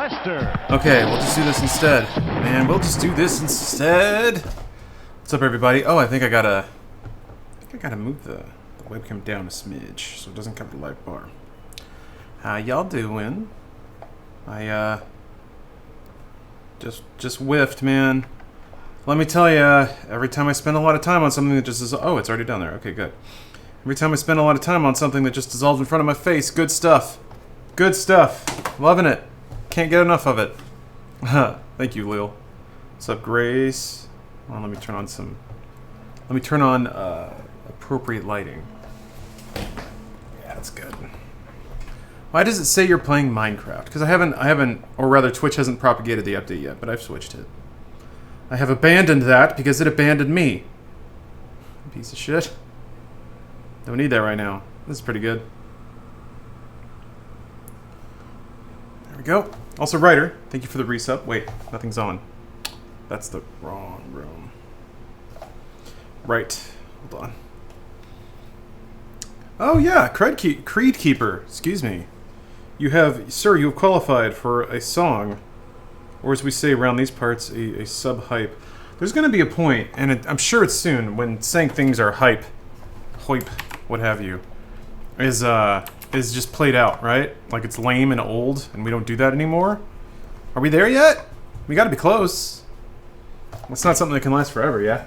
Okay, we'll just do this instead. Man, we'll just do this instead. What's up, everybody? Oh, I think I gotta move the webcam down a smidge so it doesn't cover the live bar. How y'all doing? I just whiffed, man. Let me tell you, every time I spend a lot of time on something that just is... Oh, it's already down there. Okay, good. Every time I spend a lot of time on something that just dissolves in front of my face, good stuff. Good stuff. Loving it. Can't get enough of it. Thank you, Lil. What's up, Grace? Well, let me turn on some... Let me turn on appropriate lighting. Yeah, that's good. Why does it say you're playing Minecraft? Because I haven't, or rather Twitch hasn't propagated the update yet, but I've switched it. I have abandoned that because it abandoned me. Piece of shit. Don't need that right now. This is pretty good. There we go. Also, Ryder, thank you for the resub. Wait, nothing's on. That's the wrong room. Right. Hold on. Oh yeah, Creed Keeper. Excuse me. You have, sir, you have qualified for a song, or as we say around these parts, a sub-hype. There's going to be a point, and I'm sure it's soon, when saying things are hype, what have you, is just played out, right? Like it's lame and old, and we don't do that anymore. Are we there yet? We got to be close. It's not something that can last forever, yeah?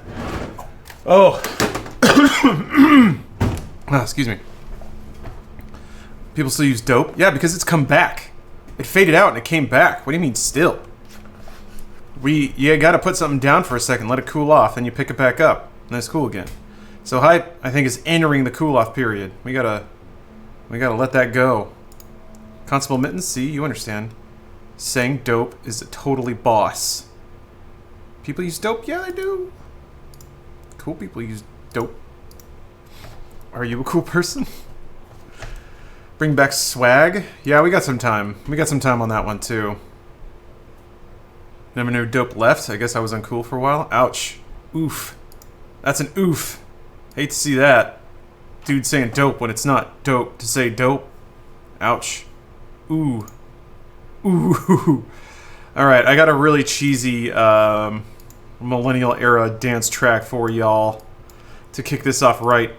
Oh. Oh, excuse me. People still use dope? Yeah, because it's come back. It faded out and it came back. What do you mean still? You gotta put something down for a second, let it cool off, then you pick it back up, and it's cool again. So hype, I think, is entering the cool off period. We gotta let that go. Constable Mittens, see, you understand. Saying dope is totally boss. People use dope? Yeah, I do. Cool people use dope. Are you a cool person? Bring back swag? Yeah, we got some time. We got some time on that one, too. Never knew dope left. I guess I was uncool for a while. Ouch. Oof. That's an oof. Hate to see that. Dude saying dope when it's not dope to say dope. Ouch. Ooh. Ooh. Alright, I got a really cheesy millennial era dance track for y'all to kick this off right.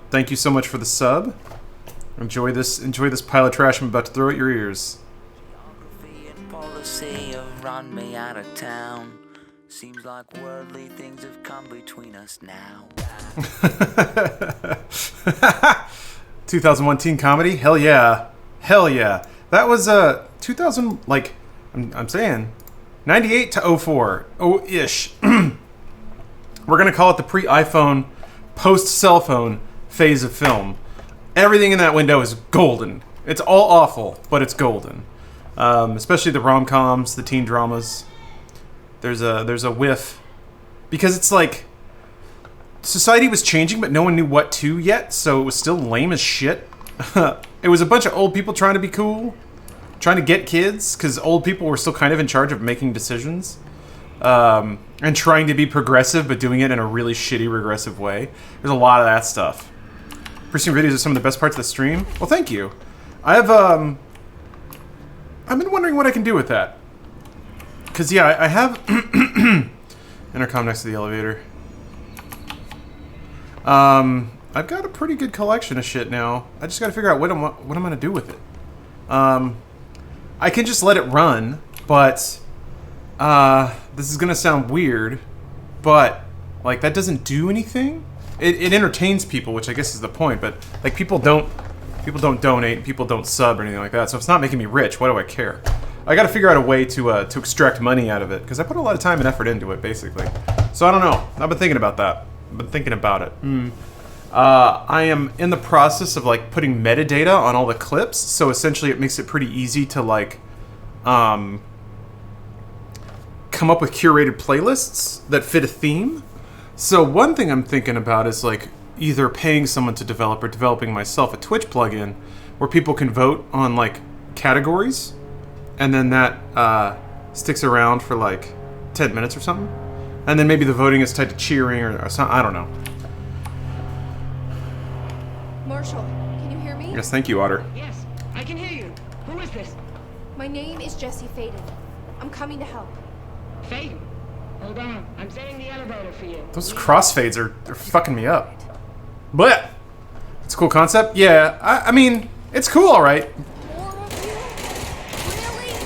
Thank you so much for the sub. Enjoy this pile of trash I'm about to throw at your ears. Geography and policy have run me out of town. Seems like worldly things have come between us now. 2001 teen comedy? Hell yeah. Hell yeah. That was 2000, like, I'm saying 98 to 04. Oh-ish. We're gonna call it the pre-iPhone, post-cell phone phase of film. Everything in that window is golden. It's all awful, but it's golden. Especially the rom-coms, the teen dramas. There's a whiff. Because it's like, society was changing, but no one knew what to yet, so it was still lame as shit. It was a bunch of old people trying to be cool, trying to get kids, because old people were still kind of in charge of making decisions. And trying to be progressive, but doing it in a really shitty, regressive way. There's a lot of that stuff. Pursuing videos are some of the best parts of the stream. Well, thank you. I've been wondering what I can do with that. Because, yeah, I have... intercom next to the elevator. I've got a pretty good collection of shit now. I just gotta figure out what I'm gonna do with it. I can just let it run, but... this is gonna sound weird, but, like, that doesn't do anything. It entertains people, which I guess is the point, but, like, people don't donate, people don't sub or anything like that, so if it's not making me rich, why do I care? I gotta figure out a way to extract money out of it, because I put a lot of time and effort into it, basically. So I don't know. I've been thinking about that. I've been thinking about it. I am in the process of, like, putting metadata on all the clips, so essentially it makes it pretty easy to, like, come up with curated playlists that fit a theme. So one thing I'm thinking about is, like, either paying someone to develop or developing myself a Twitch plugin where people can vote on, like, categories, and then that sticks around for, like, 10 minutes or something. And then maybe the voting is tied to cheering or something. I don't know. Marshall, can you hear me? Yes, thank you, Otter. Yes, I can hear you. Who is this? My name is Jessie Faden. I'm coming to help. Faden, hold on. I'm setting the elevator for you. Those crossfades are fucking me up. But it's a cool concept. Yeah, I mean, it's cool, all right. More of you? Really?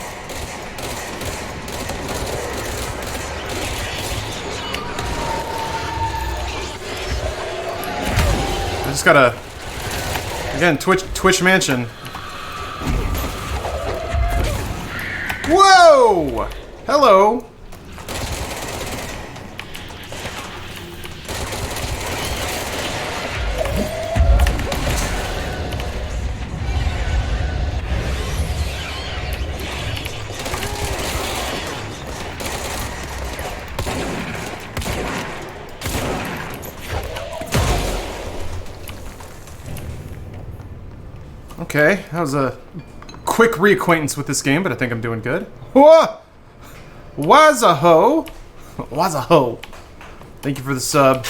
I just gotta, again, Twitch Mansion. Whoa! Hello. Okay, that was a quick reacquaintance with this game, but I think I'm doing good. Whoa! Wazaho! Wazaho! Thank you for the sub.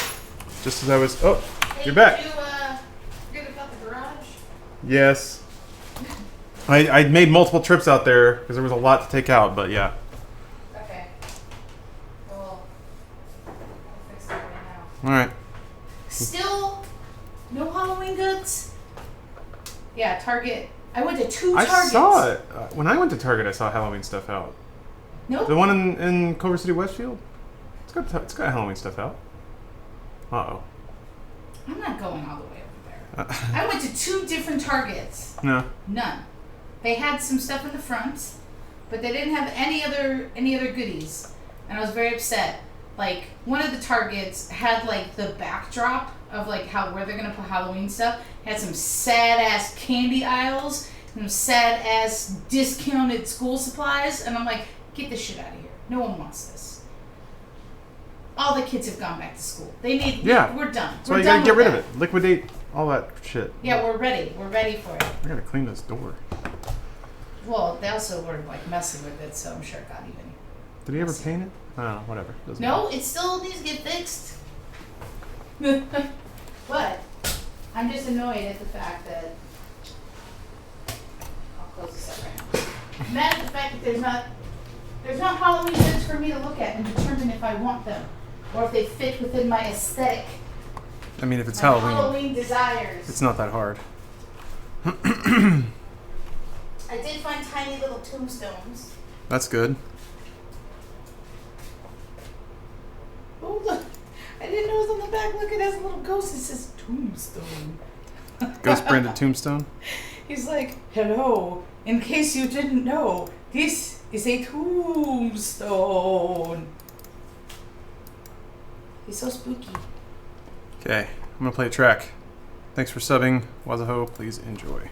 Just as I was... Oh, you're back. Did you forget about the garage? Yes. I made multiple trips out there because there was a lot to take out, but yeah. Okay. Well, I'll fix that right now. Alright. Still, no Halloween goods? Yeah, Target. I went to two I Targets. saw it. When I went to Target, I saw Halloween stuff out. Nope. The one in Culver City, Westfield? It's got Halloween stuff out. Uh-oh. I'm not going all the way over there. I went to two different Targets. No. None. They had some stuff in the front, but they didn't have any other goodies. And I was very upset. Like, one of the Targets had like the backdrop of like where they're gonna put Halloween stuff. Had some sad ass candy aisles, some sad ass discounted school supplies, and I'm like, get this shit out of here. No one wants this. All the kids have gone back to school. They need. Yeah. We're done. So you gotta get rid of it. Liquidate all that shit. Yeah, we're ready. We're ready for it. I gotta clean this door. Well, they also were like messing with it, so I'm sure it got even. Did he ever paint it? I don't know, whatever. Doesn't No, matter. it still needs to get fixed. But I'm just annoyed at the fact that I'll close this up right now. I'm mad at the fact that there's not Halloween goods for me to look at and determine if I want them or if they fit within my aesthetic, I mean, if it's my Halloween, desires. it's not that hard. I did find tiny little tombstones. That's good. Oh look! I didn't know it was on the back. Look, it has a little ghost. It says tombstone. Ghost branded tombstone. He's like, hello, in case you didn't know, this is a tombstone. He's so spooky. Okay, I'm gonna play a track. Thanks for subbing, Wazaho. Please enjoy.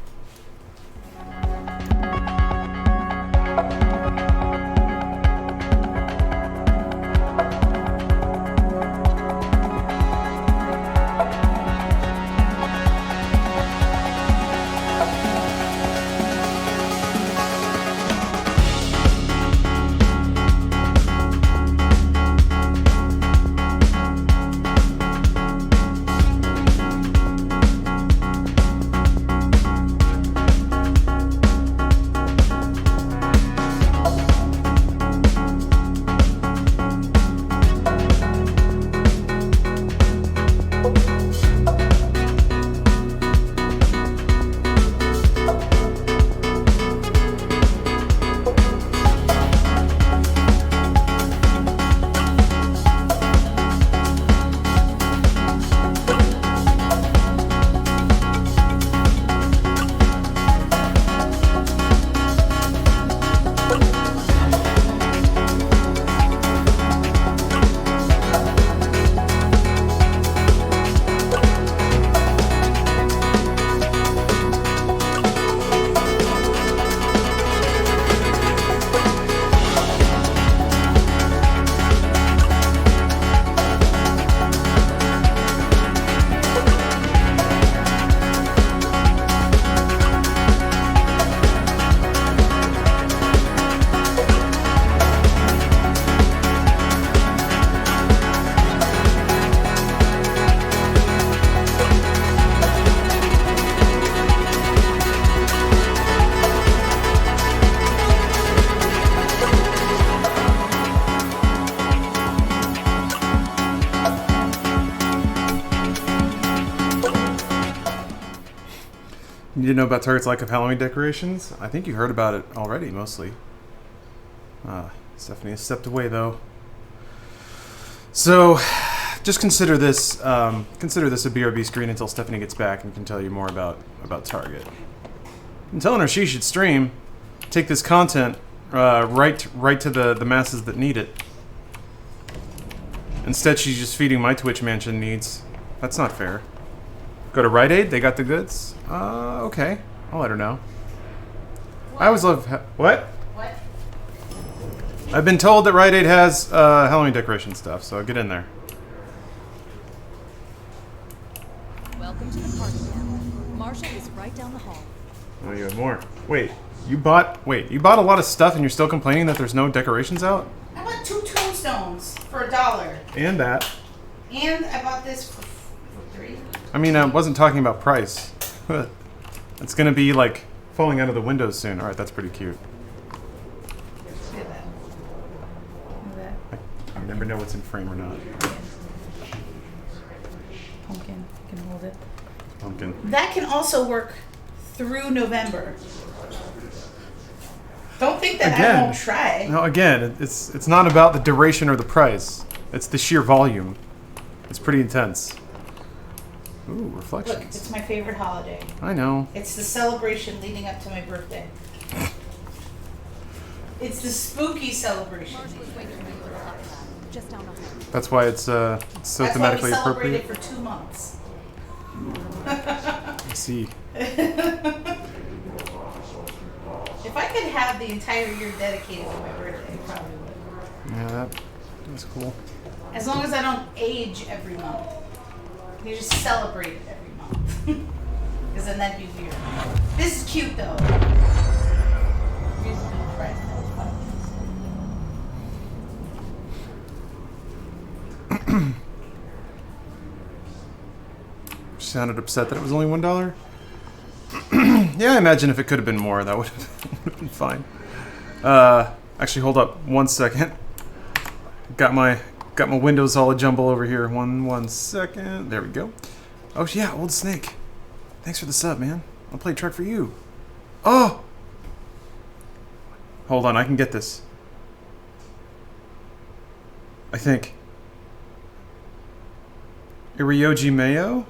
didn't know about Target's lack of Halloween decorations? I think you heard about it already, mostly. Stephanie has stepped away, though. So, just consider this a BRB screen until Stephanie gets back and can tell you more about Target. I'm telling her she should stream, take this content right to the masses that need it. Instead, she's just feeding my Twitch mansion needs. That's not fair. Go to Rite Aid. They got the goods. Okay. I'll let her know. What? I always love... What? What? I've been told that Rite Aid has Halloween decoration stuff, so get in there. Welcome to the party now. Marshall is right down the hall. Oh, you have more. Wait, you bought a lot of stuff and you're still complaining that there's no decorations out? I bought 2 tombstones for $1. And that. And I bought this for $3. I mean, I wasn't talking about price. It's gonna be like falling out of the windows soon. Alright, that's pretty cute. Look at that. Look at that. I never know what's in frame or not. Pumpkin. You can hold it. Pumpkin. That can also work through November. Don't think that I won't try. No, again, it's not about the duration or the price. It's the sheer volume. It's pretty intense. Ooh, Look, reflections. it's my favorite holiday. I know. It's the celebration leading up to my birthday. It's the spooky celebration. Marshall is waiting for you in the hot lab, just down the hall. That's why it's so That's why we thematically celebrate appropriate. it for 2 months. I see. If I could have the entire year dedicated to my birthday, I probably would. Yeah, that's cool. As long as I don't age every month. You just celebrate it every month. Because then that'd be weird. This is cute though. Here's a good price. She sounded upset that it was only $1. Yeah, I imagine if it could have been more, that would have been fine. Actually, hold up 1 second. Got my windows all a jumble over here. One second. There we go. Oh yeah, Old Snake. Thanks for the sub, man. I'll play a track for you. Oh. Hold on, I can get this. I think. Irioji Mayo.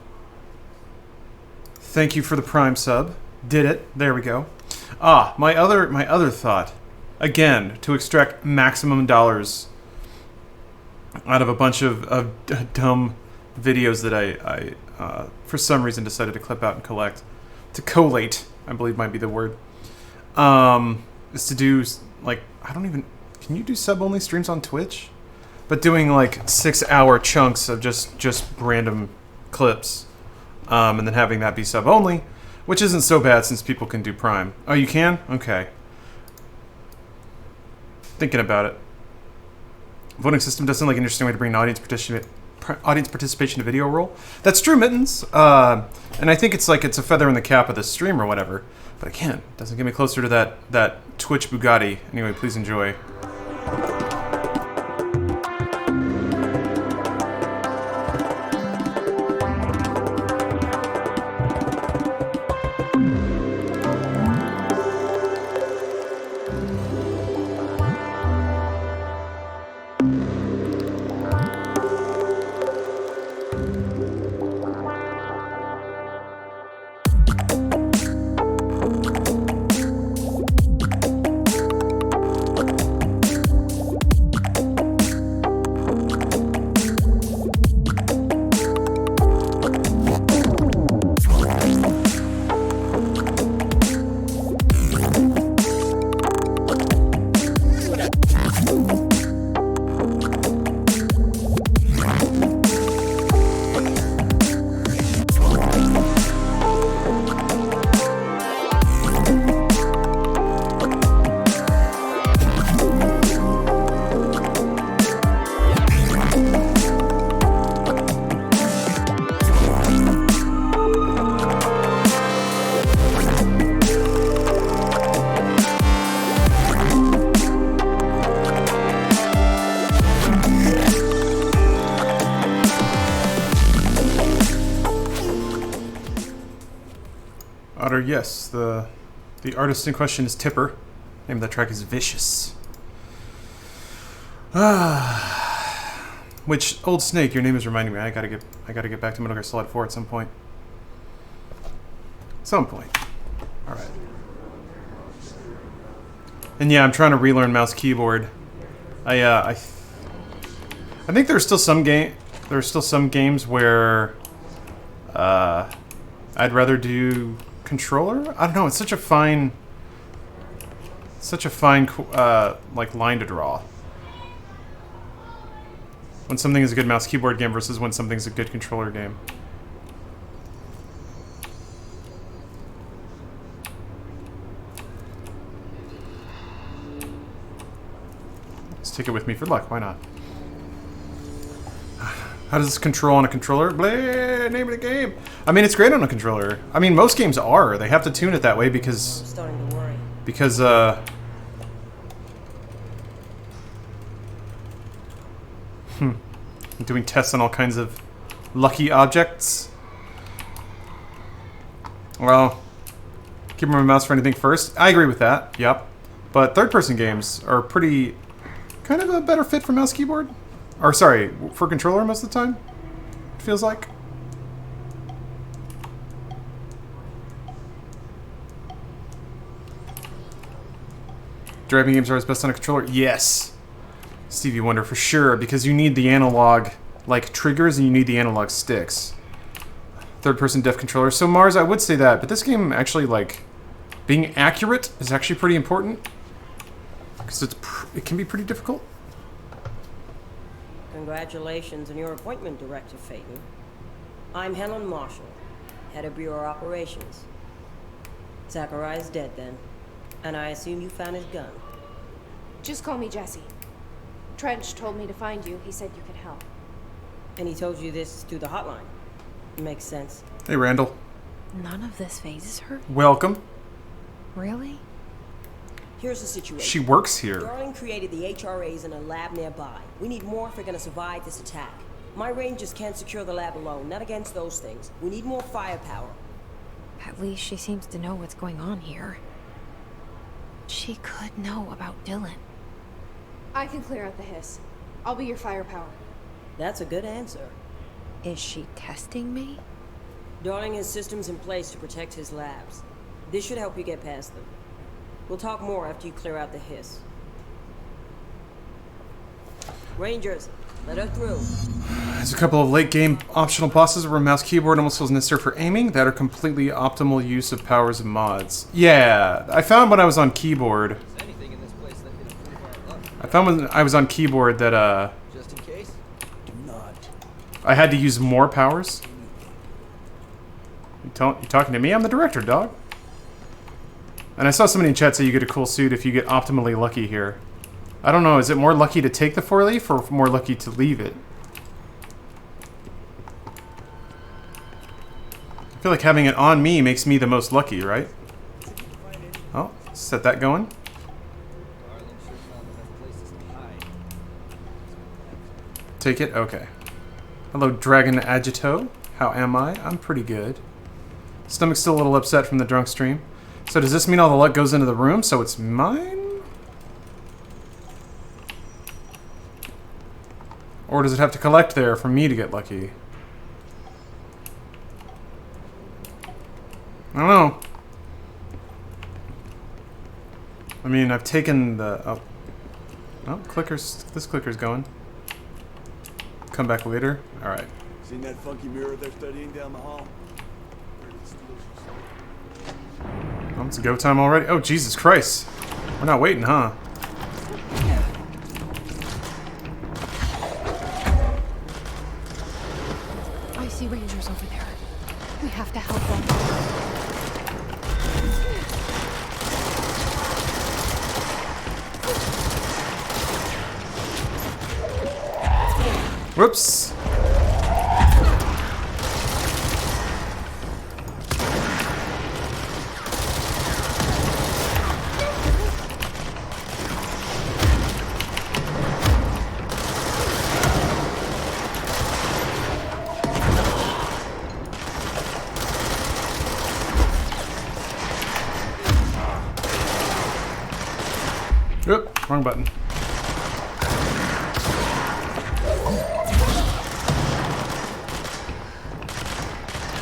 Thank you for the Prime sub. Did it. There we go. My other thought. Again, to extract maximum dollars out of a bunch of dumb videos that I for some reason decided to clip out and collect. To collate, I believe might be the word. Is to do, like, can you do sub-only streams on Twitch? But doing, like, 6-hour chunks of just random clips. And then having that be sub-only, which isn't so bad since people can do Prime. Oh, you can? Okay. Thinking about it. Voting system does sound like an interesting way to bring audience participation to video roll. That's true, Mittens. And I think it's a feather in the cap of the stream or whatever. But again, it doesn't get me closer to that Twitch Bugatti. Anyway, please enjoy. better. Yes, the artist in question is Tipper. Name of that track is Vicious. Which Old Snake, your name is reminding me. I gotta get back to Metal Gear Solid 4 at some point. All right. And yeah, I'm trying to relearn mouse keyboard. I think there's still some games where I'd rather do controller. I don't know. It's such a fine like line to draw when something is a good mouse keyboard game versus when something's a good controller game. Take it with me for luck. Why not? How does this control on a controller? Blah, name of the game. I mean, it's great on a controller. I mean, most games are. They have to tune it that way because... I'm starting to worry. Because, doing tests on all kinds of lucky objects. Well, keep my mouse for anything first. I agree with that. Yep. But third-person games are pretty... kind of a better fit for mouse keyboard. Or sorry, for controller most of the time, it feels like. Driving games are always best on a controller? Yes. Stevie Wonder for sure, because you need the analog like triggers and you need the analog sticks. Third-person dev controller. So Mars, I would say that, but this game actually, like, being accurate is actually pretty important. Because it can be pretty difficult. Congratulations on your appointment, Director Phaeton. I'm Helen Marshall, head of Bureau Operations. Zachariah's dead then, and I assume you found his gun. Just call me Jesse. Trench told me to find you. He said you could help. And he told you this through the hotline. Makes sense. Hey, Randall. None of this phases her? Welcome. Really? Here's the situation. She works here. Darling created the HRAs in a lab nearby. We need more if we're gonna survive this attack. My rangers can't secure the lab alone, not against those things. We need more firepower. At least she seems to know what's going on here. She could know about Dylan. I can clear out the hiss. I'll be your firepower. That's a good answer. Is she testing me? Darling has systems in place to protect his labs. This should help you get past them. We'll talk more after you clear out the hiss. Rangers, let her through. There's a couple of late game optional bosses where mouse keyboard almost feels necessary for aiming that are completely optimal use of powers of mods. Yeah, I found when I was on keyboard. I found when I was on keyboard that Just in case, do not. I had to use more powers. You talking to me? I'm the director, dog. And I saw somebody in chat say you get a cool suit if you get optimally lucky here. I don't know, is it more lucky to take the 4-leaf or more lucky to leave it? I feel like having it on me makes me the most lucky, right? Oh, set that going. Take it? Okay. Hello, Dragon Agito. How am I? I'm pretty good. Stomach's still a little upset from the drunk stream. So does this mean all the luck goes into the room, so it's mine? Or does it have to collect there for me to get lucky? I don't know. I mean, I've taken the... Oh, clicker's... This clicker's going. Come back later? Alright. Seen that funky mirror they're studying down the hall? Oh, it's go time already? Oh, Jesus Christ. We're not waiting, huh? I see rangers over there. We have to help them. Whoops. Oop, wrong button.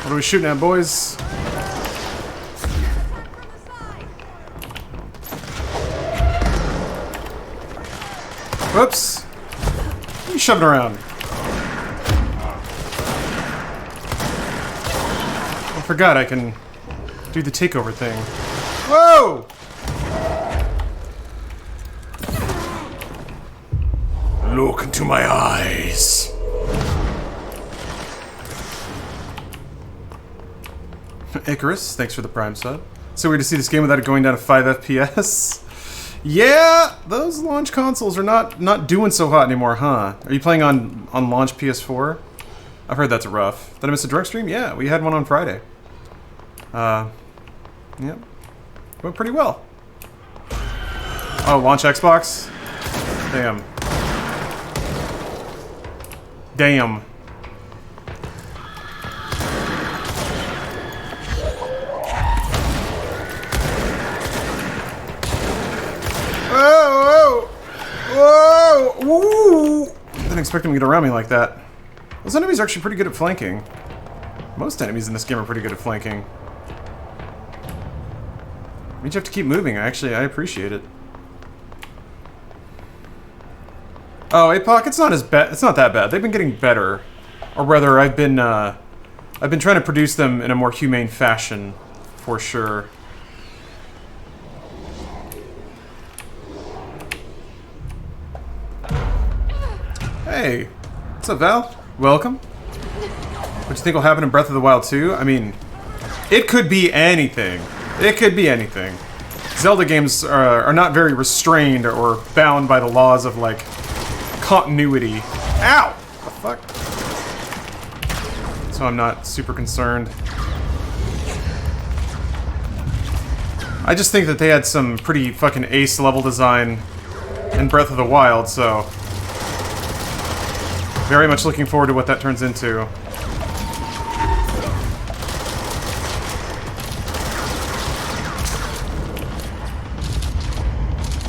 What are we shooting at, boys? Whoops. What are you shoving around? I forgot I can do the takeover thing. Whoa! Look into my eyes. Icarus, thanks for the Prime sub. So weird to see this game without it going down to 5 FPS. Yeah, those launch consoles are not doing so hot anymore, huh? Are you playing on launch PS4? I've heard that's rough. Did I miss a direct stream? Yeah, we had one on Friday. Yep. Went pretty well. Oh, launch Xbox? Damn. Damn. Whoa! Whoa! Whoa! Woo! Didn't expect him to get around me like that. Those enemies are actually pretty good at flanking. Most enemies in this game are pretty good at flanking. Means you have to keep moving. I appreciate it. Oh, APOC, it's not as bad. It's not that bad. They've been getting better, or rather, I've been trying to produce them in a more humane fashion, for sure. Hey, what's up, Val? Welcome. What do you think will happen in Breath of the Wild 2? I mean, it could be anything. It could be anything. Zelda games are not very restrained or bound by the laws of, like, continuity. Ow! The fuck? So I'm not super concerned. I just think that they had some pretty fucking ace level design in Breath of the Wild, so very much looking forward to what that turns into.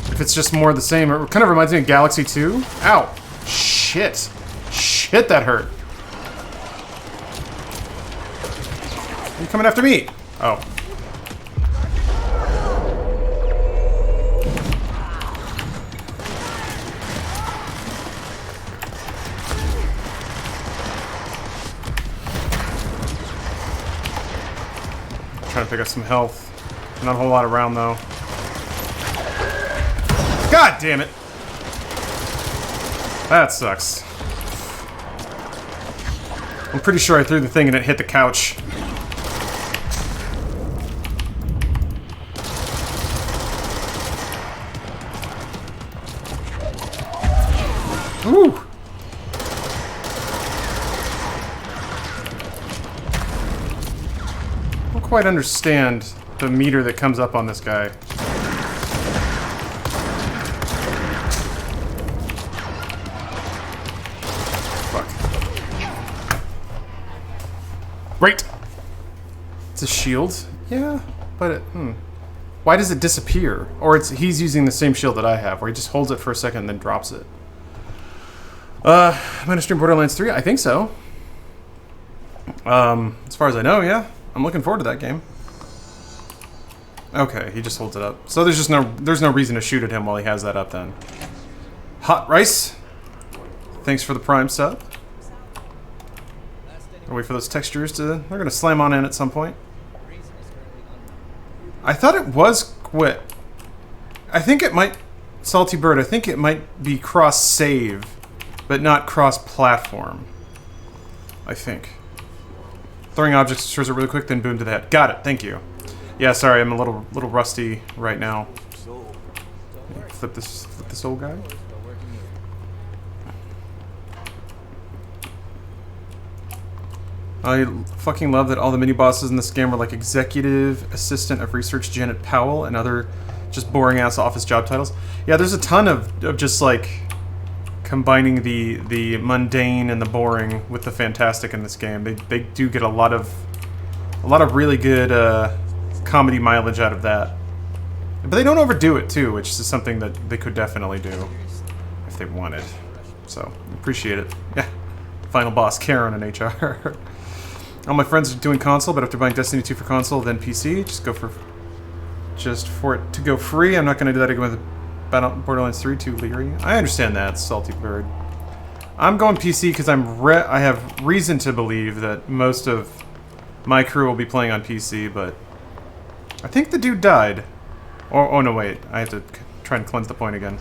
If it's just more of the same, it kind of reminds me of Galaxy 2. Ow! Shit! Shit, that hurt. Are you coming after me? Oh. Trying to pick up some health. Not a whole lot around, though. God damn it! That sucks. I'm pretty sure I threw the thing and it hit the couch. Ooh! I don't quite understand the meter that comes up on this guy. Right. It's a shield. Yeah, but it, why does it disappear? Or he's using the same shield that I have, where he just holds it for a second and then drops it. I'm gonna stream Borderlands 3. I think so. As far as I know, yeah. I'm looking forward to that game. Okay, he just holds it up. So there's no reason to shoot at him while he has that up then. Hot Rice. Thanks for the Prime sub. I'll wait for those textures to... They're gonna slam on in at some point. I thought it was quit. I think it might... Salty Bird, I think it might be cross-save, but not cross-platform. I think. Throwing objects destroys it really quick, then boom to the head. Got it, thank you. Yeah, sorry, I'm a little rusty right now. Flip this old guy. I fucking love that all the mini-bosses in this game are like Executive Assistant of Research Janet Powell and other just boring-ass office job titles. Yeah, there's a ton of just like combining the mundane and the boring with the fantastic in this game. They do get a lot of really good comedy mileage out of that. But they don't overdo it, too, which is something that they could definitely do if they wanted. So, appreciate it. Yeah. Final boss, Karen in HR. All my friends are doing console, but after buying Destiny 2 for console, then PC, just for it to go free. I'm not going to do that again with Borderlands 3, too leery. I understand that, salty bird. I'm going PC because I have reason to believe that most of my crew will be playing on PC, but I think the dude died. Oh no, wait. I have to try and cleanse the point again.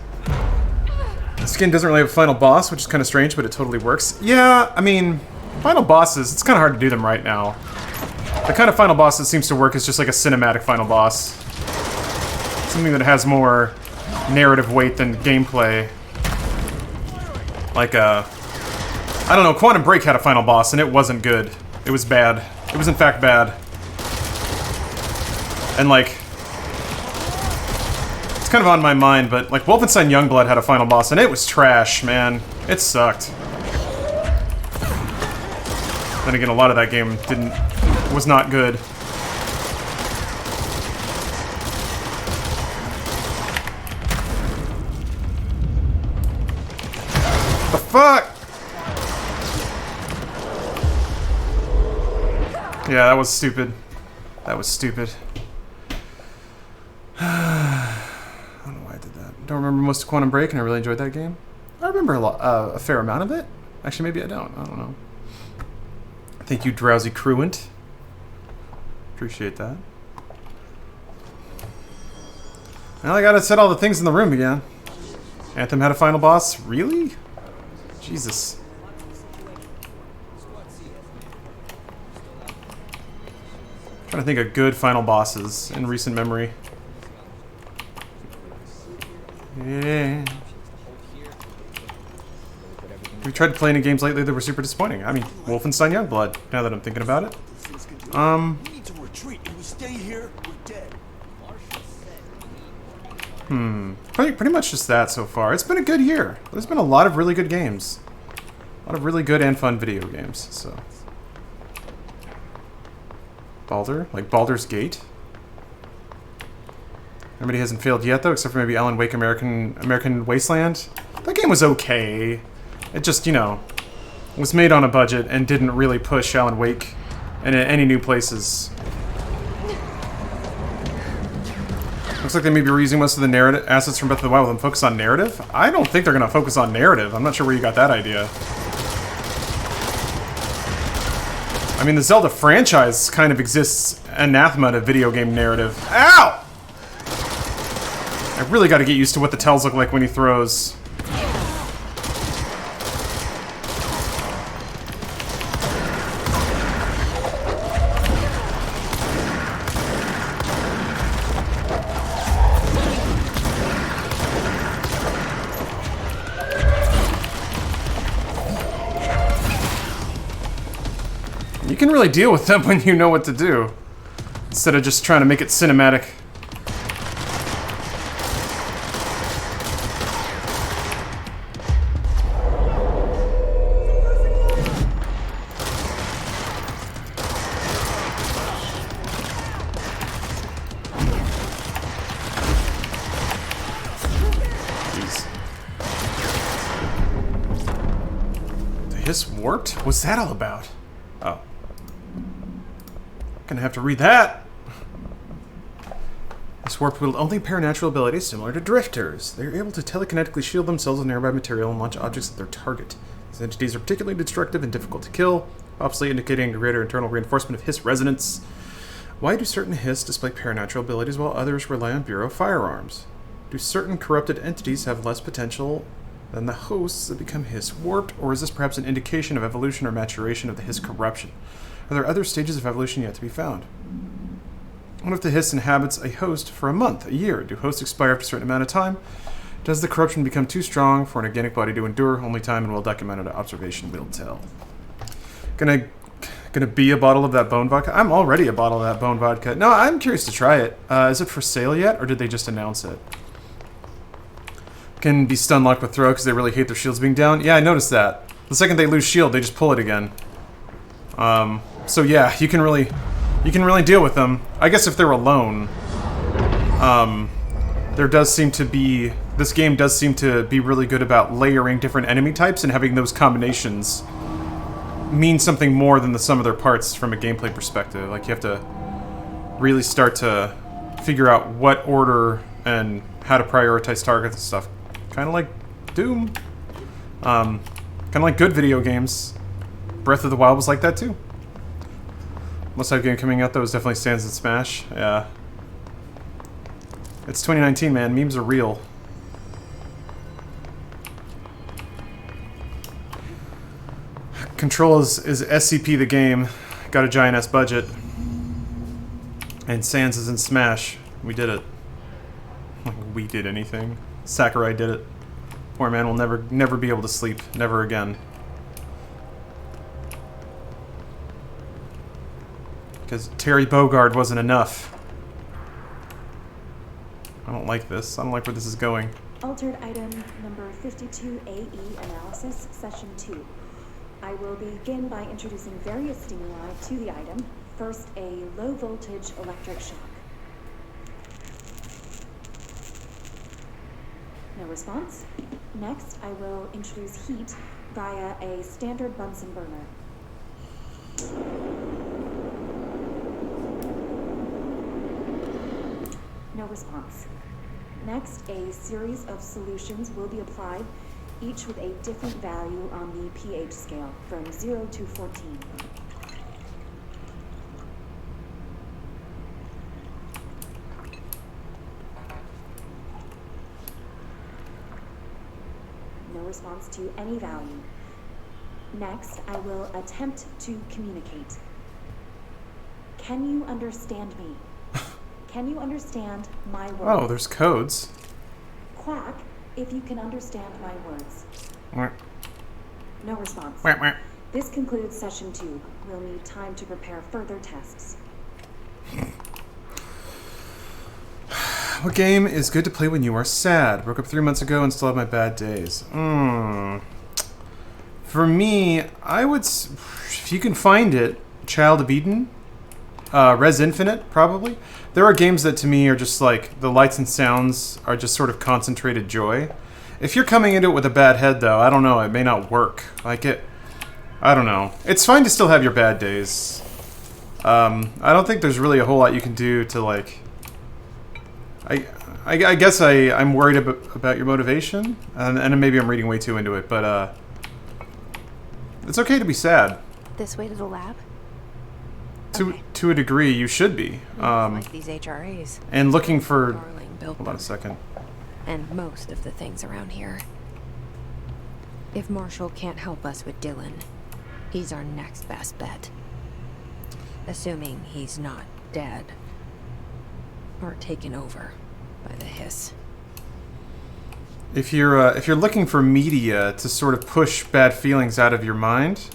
The skin doesn't really have a final boss, which is kind of strange, but it totally works. Yeah, I mean, final bosses, it's kind of hard to do them right now. The kind of final boss that seems to work is just like a cinematic final boss. Something that has more narrative weight than gameplay. Like, I don't know, Quantum Break had a final boss, and it wasn't good. It was bad. It was, in fact, bad. And, like, it's kind of on my mind, but, like, Wolfenstein Youngblood had a final boss, and it was trash, man. It sucked. Then again, a lot of that game was not good. The fuck? Yeah, that was stupid. That was stupid. I don't know why I did that. Don't remember most of Quantum Break, and I really enjoyed that game. I remember a fair amount of it. Actually, maybe I don't. I don't know. Thank you, Drowsy Cruent. Appreciate that. Well, I gotta set all the things in the room again. Anthem had a final boss? Really? Jesus. Trying to think of good final bosses in recent memory. Yeah. We tried to play any games lately that were super disappointing. I mean, Wolfenstein Youngblood, now that I'm thinking about it. We need to retreat. If we stay here, we're dead. Pretty much just that so far. It's been a good year. There's been a lot of really good games. A lot of really good and fun video games, so. Baldur? Like Baldur's Gate? Everybody hasn't failed yet, though, except for maybe Alan Wake American Wasteland. That game was okay. It just, you know, was made on a budget and didn't really push Alan Wake into any new places. Looks like they may be reusing most of the narrative assets from Breath of the Wild and focus on narrative. I don't think they're going to focus on narrative. I'm not sure where you got that idea. I mean, the Zelda franchise kind of exists anathema to video game narrative. Ow! I really got to get used to what the tells look like when he throws. You can really deal with them when you know what to do, instead of just trying to make it cinematic. Jeez. The hiss warped? What's that all about? Oh. Gonna have to read that. This warp wield only paranatural abilities similar to drifters. They're able to telekinetically shield themselves with nearby material and launch objects at their target. These entities are particularly destructive and difficult to kill, obviously indicating a greater internal reinforcement of hiss resonance. Why do certain hiss display paranatural abilities while others rely on Bureau firearms? Do certain corrupted entities have less potential than the hosts that become hiss warped, or is this perhaps an indication of evolution or maturation of the hiss corruption? Are there other stages of evolution yet to be found? What if the hiss inhabits a host for a month, a year? Do hosts expire after a certain amount of time? Does the corruption become too strong for an organic body to endure? Only time and well-documented observation will tell. Gonna be a bottle of that bone vodka? I'm already a bottle of that bone vodka. No, I'm curious to try it. Is it for sale yet, or did they just announce it? Can be stun locked with throw because they really hate their shields being down. Yeah, I noticed that. The second they lose shield, they just pull it again. So yeah, you can really deal with them. I guess if they're alone. there does seem to be... This game does seem to be really good about layering different enemy types and having those combinations mean something more than the sum of their parts from a gameplay perspective. Like, you have to really start to figure out what order and how to prioritize targets and stuff. Kind of like Doom. Kind of like good video games. Breath of the Wild was like that too. Most of game coming out though is definitely Sans and Smash. Yeah. It's 2019, man. Memes are real. Control is SCP the game. Got a giant ass budget. And Sans is in Smash. We did it. Like we did anything. Sakurai did it. Poor man will never be able to sleep. Never again. Because Terry Bogard wasn't enough. I don't like this. I don't like where this is going. Altered item number 52AE analysis, session 2. I will begin by introducing various stimuli to the item. First, a low voltage electric shock. No response. Next, I will introduce heat via a standard Bunsen burner. No response. Next, a series of solutions will be applied, each with a different value on the pH scale, from 0 to 14. No response to any value. Next, I will attempt to communicate. Can you understand me? Can you understand my words? Oh, there's codes. Quack if you can understand my words. No response. This concludes session 2. We'll need time to prepare further tests. What game is good to play when you are sad? Broke up 3 months ago and still have my bad days. For me, I would... If you can find it, Child of Eden. Res Infinite, probably. There are games that to me are just like, the lights and sounds are just sort of concentrated joy. If you're coming into it with a bad head though, I don't know, it may not work. I don't know. It's fine to still have your bad days. I don't think there's really a whole lot you can do to like... I guess I'm worried about your motivation, and maybe I'm reading way too into it, but it's okay to be sad. This way to the lab? To a degree, you should be. Like these HRAs. And looking for... Darling built Hold on a second. And most of the things around here. If Marshall can't help us with Dylan, he's our next best bet. Assuming he's not dead. Or taken over by the hiss. If you're looking for media to sort of push bad feelings out of your mind,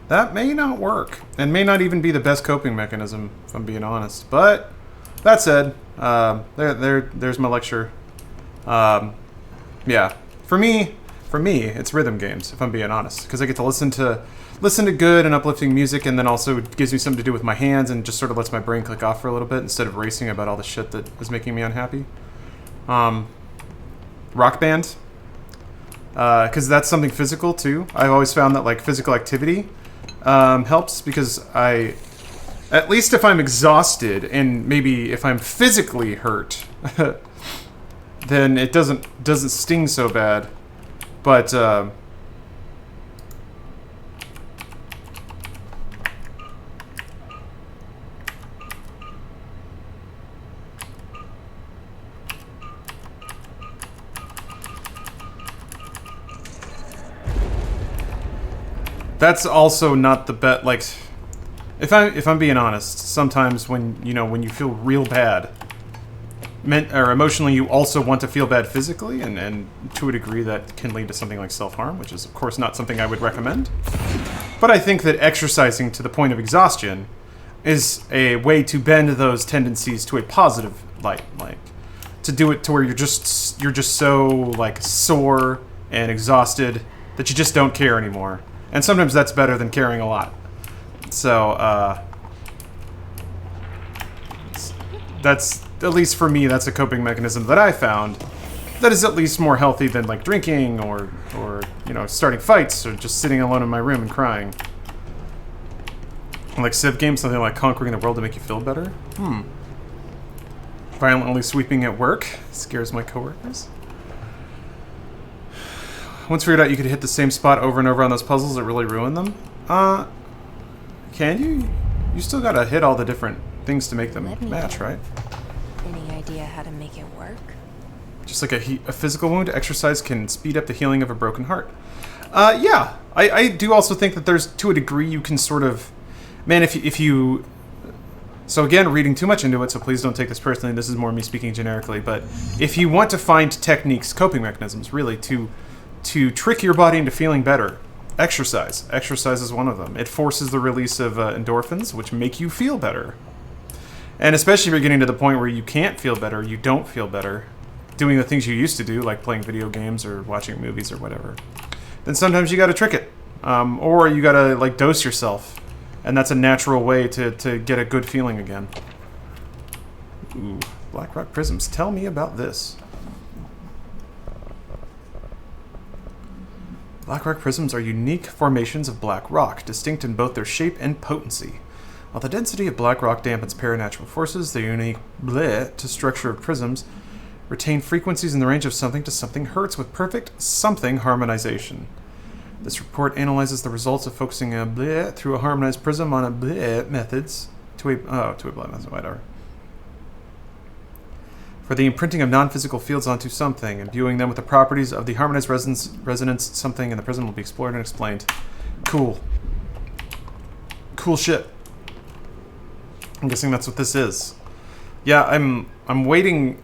that may not work, and may not even be the best coping mechanism, if I'm being honest. But that said, there's my lecture. Yeah, for me, it's rhythm games, if I'm being honest, because I get to listen to good and uplifting music, and then also it gives me something to do with my hands, and just sort of lets my brain click off for a little bit instead of racing about all the shit that is making me unhappy. Rock Band, because that's something physical too. I've always found that like physical activity helps, because at least if I'm exhausted and maybe if I'm physically hurt, then it doesn't sting so bad. But that's also not the best. Like, if I'm being honest, sometimes when you feel real bad, or emotionally, you also want to feel bad physically, and to a degree that can lead to something like self-harm, which is of course not something I would recommend. But I think that exercising to the point of exhaustion is a way to bend those tendencies to a positive light, like to do it to where you're just so like sore and exhausted that you just don't care anymore. And sometimes that's better than caring a lot. So, at least for me, that's a coping mechanism that I found that is at least more healthy than like drinking or you know, starting fights or just sitting alone in my room and crying. Like Civ games, something like conquering the world to make you feel better. Violently sweeping at work scares my coworkers. Once figured out you could hit the same spot over and over on those puzzles, it really ruined them. Can you? You still gotta hit all the different things to make them match, right? Any idea how to make it work? Just like a physical wound, exercise can speed up the healing of a broken heart. Yeah. I do also think that there's, to a degree, you can sort of... Man, if you... So again, reading too much into it, so please don't take this personally. This is more me speaking generically. But if you want to find techniques, coping mechanisms, really, to trick your body into feeling better, exercise. Exercise is one of them. It forces the release of endorphins, which make you feel better. And especially if you're getting to the point where you can't feel better, you don't feel better, doing the things you used to do, like playing video games or watching movies or whatever, then sometimes you gotta trick it. Or you gotta, like, dose yourself. And that's a natural way to get a good feeling again. Ooh, Black Rock Prisms. Tell me about this. Black Rock Prisms are unique formations of black rock, distinct in both their shape and potency. While the density of black rock dampens paranatural forces, the unique bleh to structure of prisms retain frequencies in the range of something to something hertz with perfect something harmonization. This report analyzes the results of focusing a bleh through a harmonized prism on a bleh methods to a bleh method, whatever. For the imprinting of non-physical fields onto something, imbuing them with the properties of the harmonized resonance something in the prism will be explored and explained. Cool. Cool shit. I'm guessing that's what this is. Yeah, I'm waiting.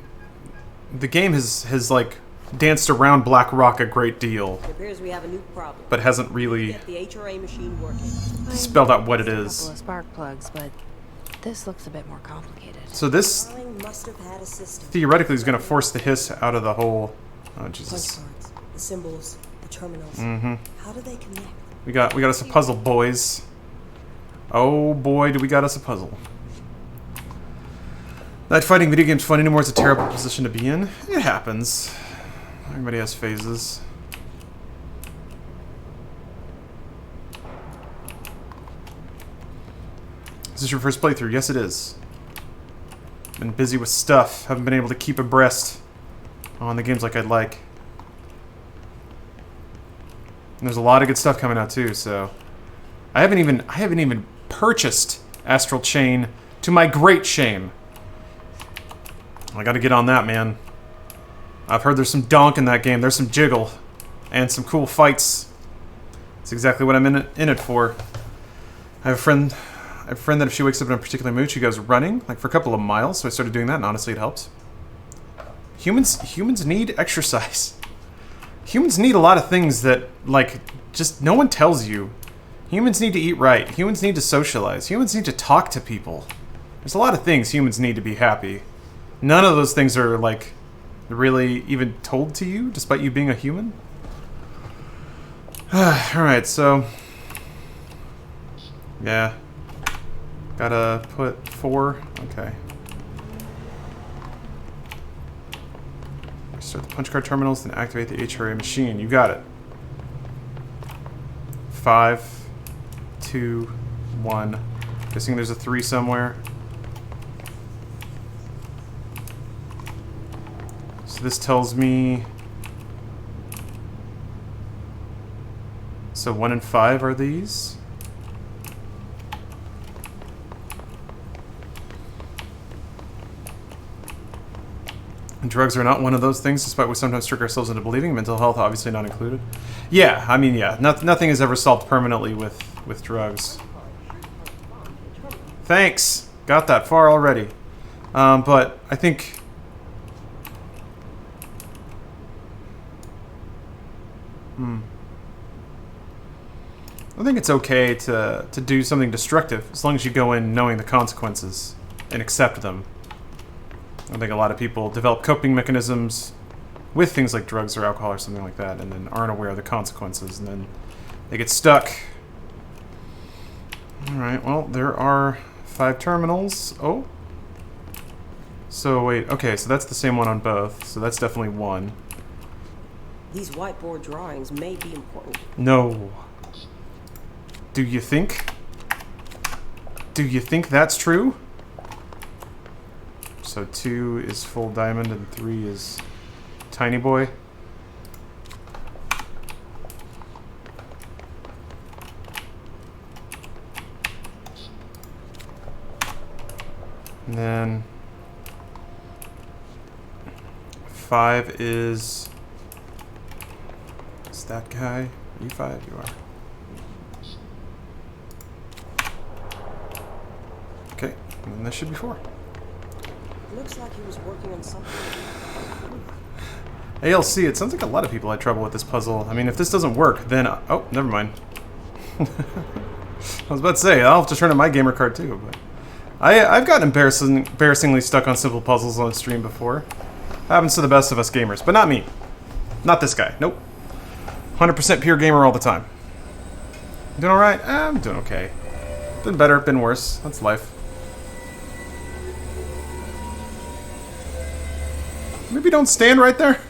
The game has like danced around Black Rock a great deal. It appears we have a new problem. But hasn't really Get the HRA machine working. spelled out what it A is. couple of spark plugs, but this looks a bit more complicated. So this Darling must have had a system. theoretically is going to force the hiss out of the whole. Oh Punch Jesus! cards, the symbols, the terminals. How do they connect? We got us a puzzle, boys. Oh boy, do we got us a puzzle. Not fighting video games fun anymore is a terrible position to be in. It happens. Everybody has phases. Is this your first playthrough? Yes, it is. Been busy with stuff. Haven't been able to keep abreast on the games like I'd like. And there's a lot of good stuff coming out too, so I haven't even purchased Astral Chain, to my great shame. I gotta get on that, man. I've heard there's some donk in that game. There's some jiggle. And some cool fights. That's exactly what I'm in it for. I have a friend that if she wakes up in a particular mood, she goes running, like for a couple of miles, so I started doing that, and honestly it helps. Humans need exercise. Humans need a lot of things that, like, just no one tells you. Humans need to eat right. Humans need to socialize. Humans need to talk to people. There's a lot of things humans need to be happy. None of those things are, like, really even told to you, despite you being a human. Alright, so... yeah. Gotta put 4. Okay. Start the punch card terminals, then activate the HRA machine. You got it. 5, 2, 1. Guessing there's a 3 somewhere. So this tells me... so 1 and 5 are these. And drugs are not one of those things, despite we sometimes trick ourselves into believing. Mental health, obviously not included. Yeah, I mean, yeah. Nothing is ever solved permanently with drugs. Thanks! Got that far already. But I think... I think it's okay to do something destructive, as long as you go in knowing the consequences and accept them. I think a lot of people develop coping mechanisms with things like drugs or alcohol or something like that, and then aren't aware of the consequences, and then they get stuck. Alright, well, there are 5 terminals. Oh. So wait, okay, so that's the same one on both. So that's definitely one. These whiteboard drawings may be important. No. Do you think? Do you think that's true? So 2 is full diamond and 3 is tiny boy. And then 5 is that guy. Are you 5? You are. Okay, and then this should be 4. Looks like he was working on something. ALC, it sounds like a lot of people had trouble with this puzzle. I mean, if this doesn't work, then... Oh, never mind. I was about to say, I'll have to turn in my gamer card too, but... I've gotten embarrassingly stuck on simple puzzles on stream before. Happens to the best of us gamers, but not me. Not this guy. Nope. 100% pure gamer all the time. Doing alright? I'm doing okay. Been better, been worse. That's life. Maybe don't stand right there?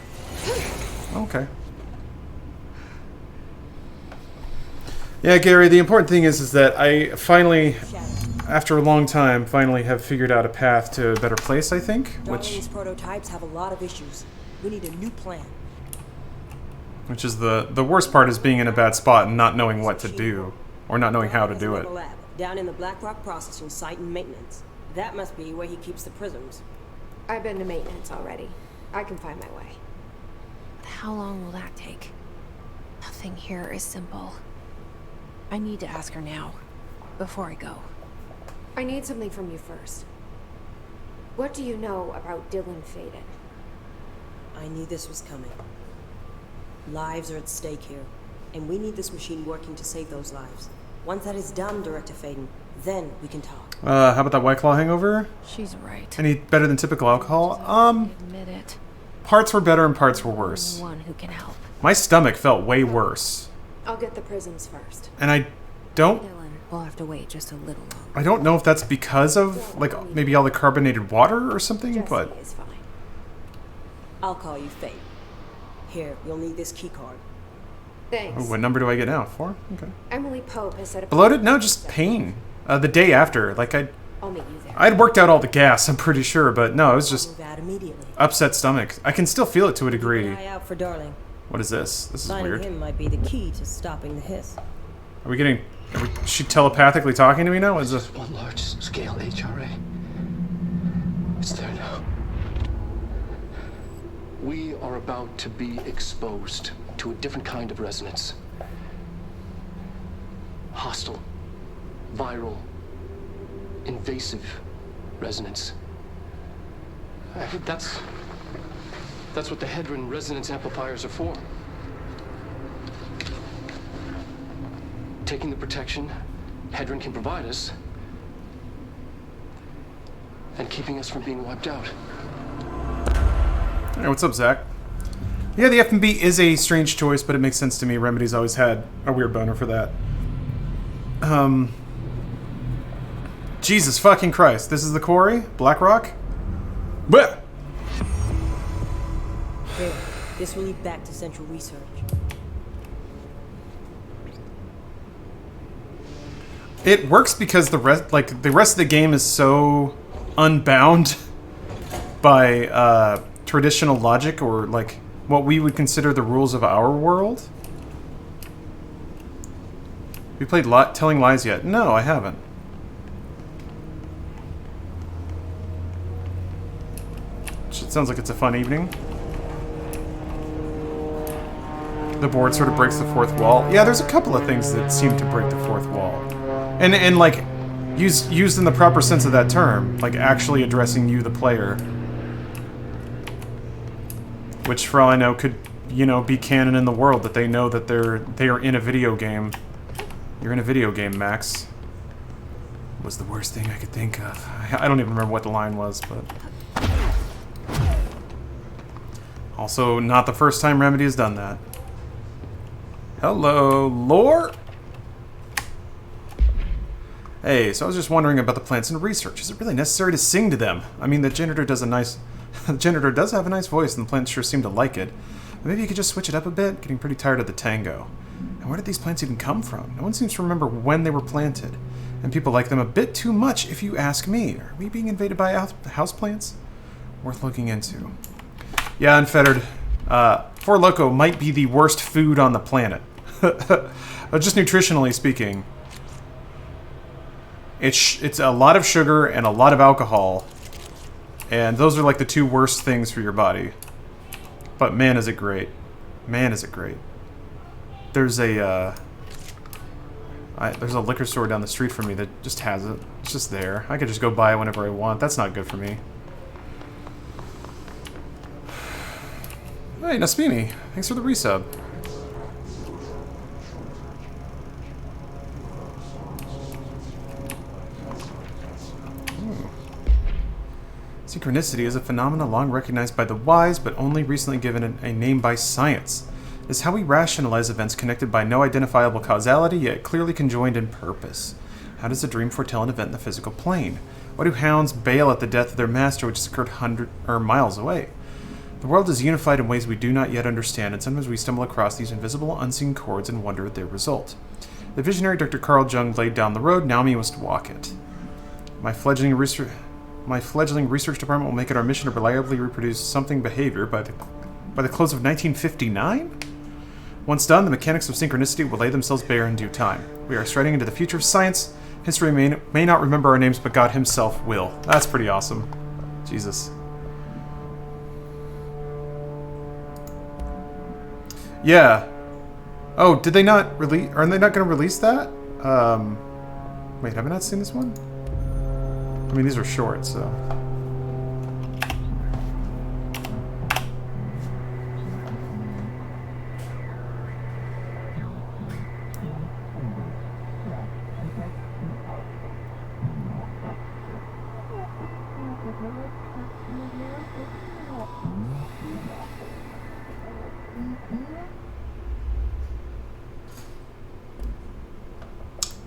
Okay. Yeah, Gary, the important thing is that I finally, after a long time, finally have figured out a path to a better place, I think. Darling's prototypes have a lot of issues. We need a new plan. Which is the worst part, is being in a bad spot and not knowing what to do. Or not knowing how to do it. Lab, down in the Blackrock processing site in maintenance. That must be where he keeps the prisms. I've been to maintenance already. I can find my way. How long will that take? Nothing here is simple. I need to ask her now, before I go. I need something from you first. What do you know about Dylan Faden? I knew this was coming. Lives are at stake here, and we need this machine working to save those lives. Once that is done, Director Faden, then we can talk. How about that White Claw hangover? She's right. Any better than typical alcohol? Admit it. Parts were better and parts were worse. One who can help. My stomach felt way worse. I'll get the prisms first. And I don't... Dylan, we'll have to wait just a little longer. I don't know if that's because of, like, maybe all the carbonated water or something, Jesse but... is fine. I'll call you Faden. Here, you'll need this key card. Thanks. Oh, what number do I get now? 4? Okay. Emily Pope has set up... Bloated? No, just pain. The day after. Like, I'll meet you there. I'd worked out all the gas, I'm pretty sure, but no, it was just Move out immediately. upset stomach. I can still feel it to a Keep degree. an eye out for Darling. What is this? This is Finding weird. him might be the key to stopping the hiss. Are we getting... Is she telepathically talking to me now? What is this? One large-scale HRA. It's there now. We are about to be exposed to a different kind of resonance. Hostile, viral, invasive resonance. That's what the Hedron resonance amplifiers are for. Taking the protection Hedron can provide us and keeping us from being wiped out. Hey, what's up, Zach? Yeah, the F&B is a strange choice, but it makes sense to me. Remedy's always had a weird boner for that. Jesus fucking Christ. This is the quarry? Blackrock? Blech! Here, this will lead back to Central Research. It works because the rest of the game is so unbound by traditional logic, or like what we would consider the rules of our world. We played Telling Lies yet? No, I haven't. It sounds like it's a fun evening. The board sort of breaks the fourth wall. Yeah, there's a couple of things that seem to break the fourth wall. And like, used in the proper sense of that term. Like, actually addressing you, the player. Which, for all I know, could, you know, be canon in the world, that they know that they are in a video game. You're in a video game, Max. Was the worst thing I could think of. I don't even remember what the line was, but... Also, not the first time Remedy has done that. Hello, lore? Hey, so I was just wondering about the plants and research. Is it really necessary to sing to them? I mean, the janitor does the janitor does have a nice voice, and the plants sure seem to like it. But maybe you could just switch it up a bit? Getting pretty tired of the tango. And where did these plants even come from? No one seems to remember when they were planted. And people like them a bit too much, if you ask me. Are we being invaded by houseplants? Worth looking into. Yeah, Unfettered. Four Loko might be the worst food on the planet. Just nutritionally speaking. It's a lot of sugar and a lot of alcohol. And those are like the two worst things for your body. But man, is it great. Man, is it great. There's a liquor store down the street from me that just has it. It's just there. I could just go buy it whenever I want. That's not good for me. Hey, Naspini. Thanks for the resub. Synchronicity is a phenomenon long recognized by the wise, but only recently given a name by science. It is how we rationalize events connected by no identifiable causality, yet clearly conjoined in purpose. How does a dream foretell an event in the physical plane? Why do hounds bail at the death of their master, which has occurred miles away? The world is unified in ways we do not yet understand, and sometimes we stumble across these invisible, unseen chords and wonder at their result. The visionary Dr. Carl Jung laid down the road, now me must walk it. My fledgling research department will make it our mission to reliably reproduce something behavior by the close of 1959? Once done, the mechanics of synchronicity will lay themselves bare in due time. We are striding into the future of science. History may not remember our names, but God himself will. That's pretty awesome. Jesus. Yeah. Oh, did they not release... Are they not going to release that? Wait, have I not seen this one? I mean, these are short, so...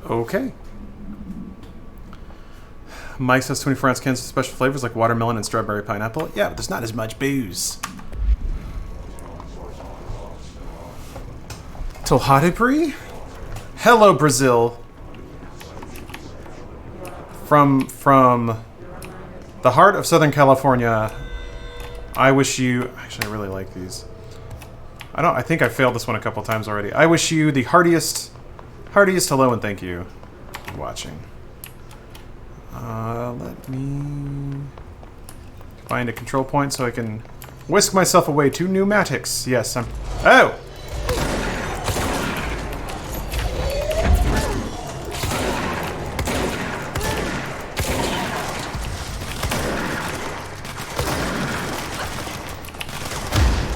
Okay. Mike says 24-ounce cans with special flavors like watermelon and strawberry pineapple. Yeah, but there's not as much booze. Tolhadepri? Hello, Brazil. From the heart of Southern California, I wish you... Actually, I really like these. I think I failed this one a couple times already. I wish you the heartiest hello and thank you for watching. Let me find a control point so I can whisk myself away to pneumatics. Yes, I'm... Oh!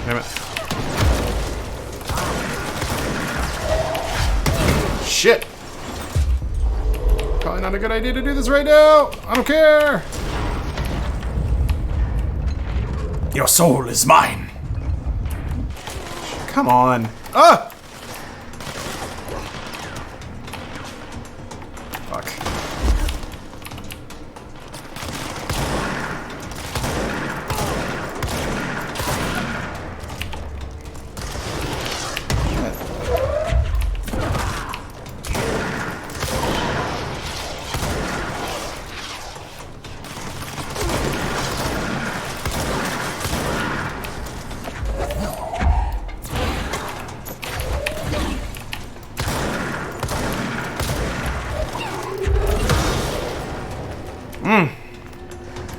Damn it. Shit! Probably not a good idea to do this right now. I don't care. Your soul is mine. Come on. Ah! Fuck.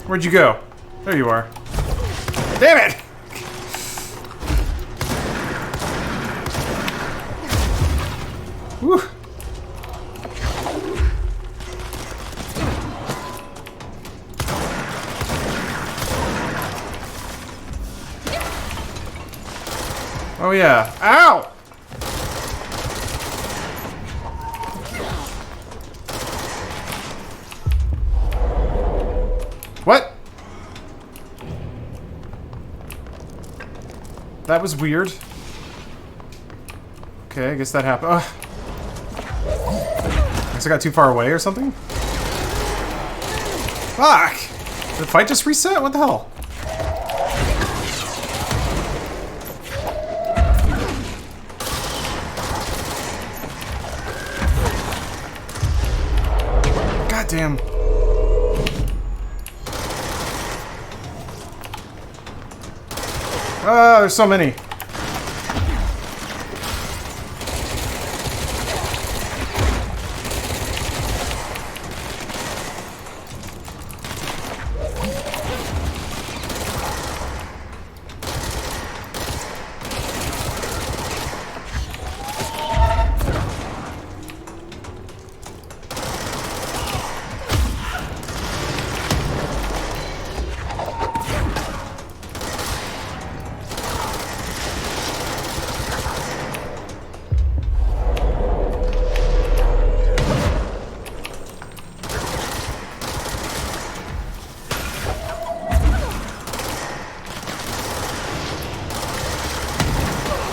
Where'd you go? There you are. Damn it! Whew. Oh yeah. Ow! What? That was weird. Okay, I guess that happened. I guess I got too far away or something? Fuck! Did the fight just reset? What the hell? God damn. Ah, there's so many.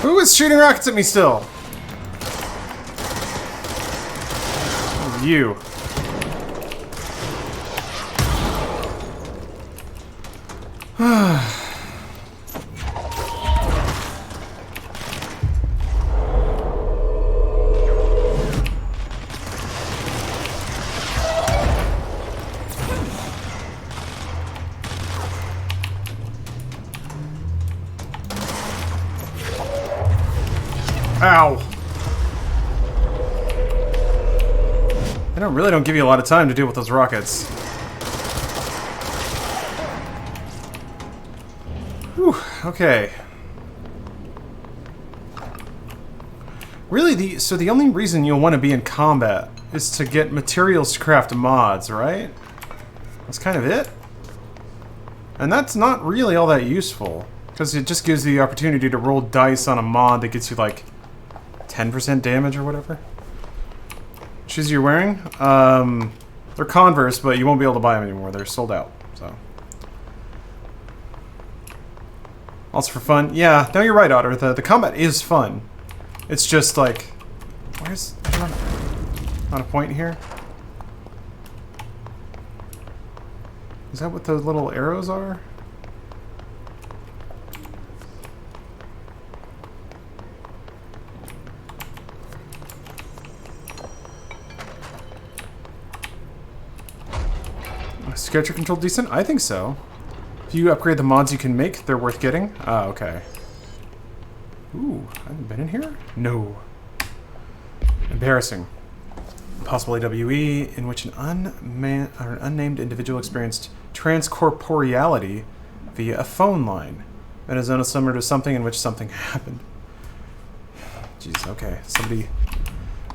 Who is shooting rockets at me still? You. Ow. They really don't give you a lot of time to deal with those rockets. Whew, okay. Really, the only reason you'll want to be in combat is to get materials to craft mods, right? That's kind of it. And that's not really all that useful, because it just gives you the opportunity to roll dice on a mod that gets you like 10% damage or whatever. Shoes you're wearing? They're Converse, but you won't be able to buy them anymore. They're sold out. So, also for fun, yeah. No, you're right, Otter. The combat is fun. It's just like, where's not a point here? Is that what those little arrows are? Character control decent? I think so. If you upgrade the mods you can make, they're worth getting. Ah, okay. Ooh, I haven't been in here? No. Embarrassing. Possible AWE in which an unnamed individual experienced transcorporeality via a phone line. That is known as similar to something in which something happened. Jeez, okay.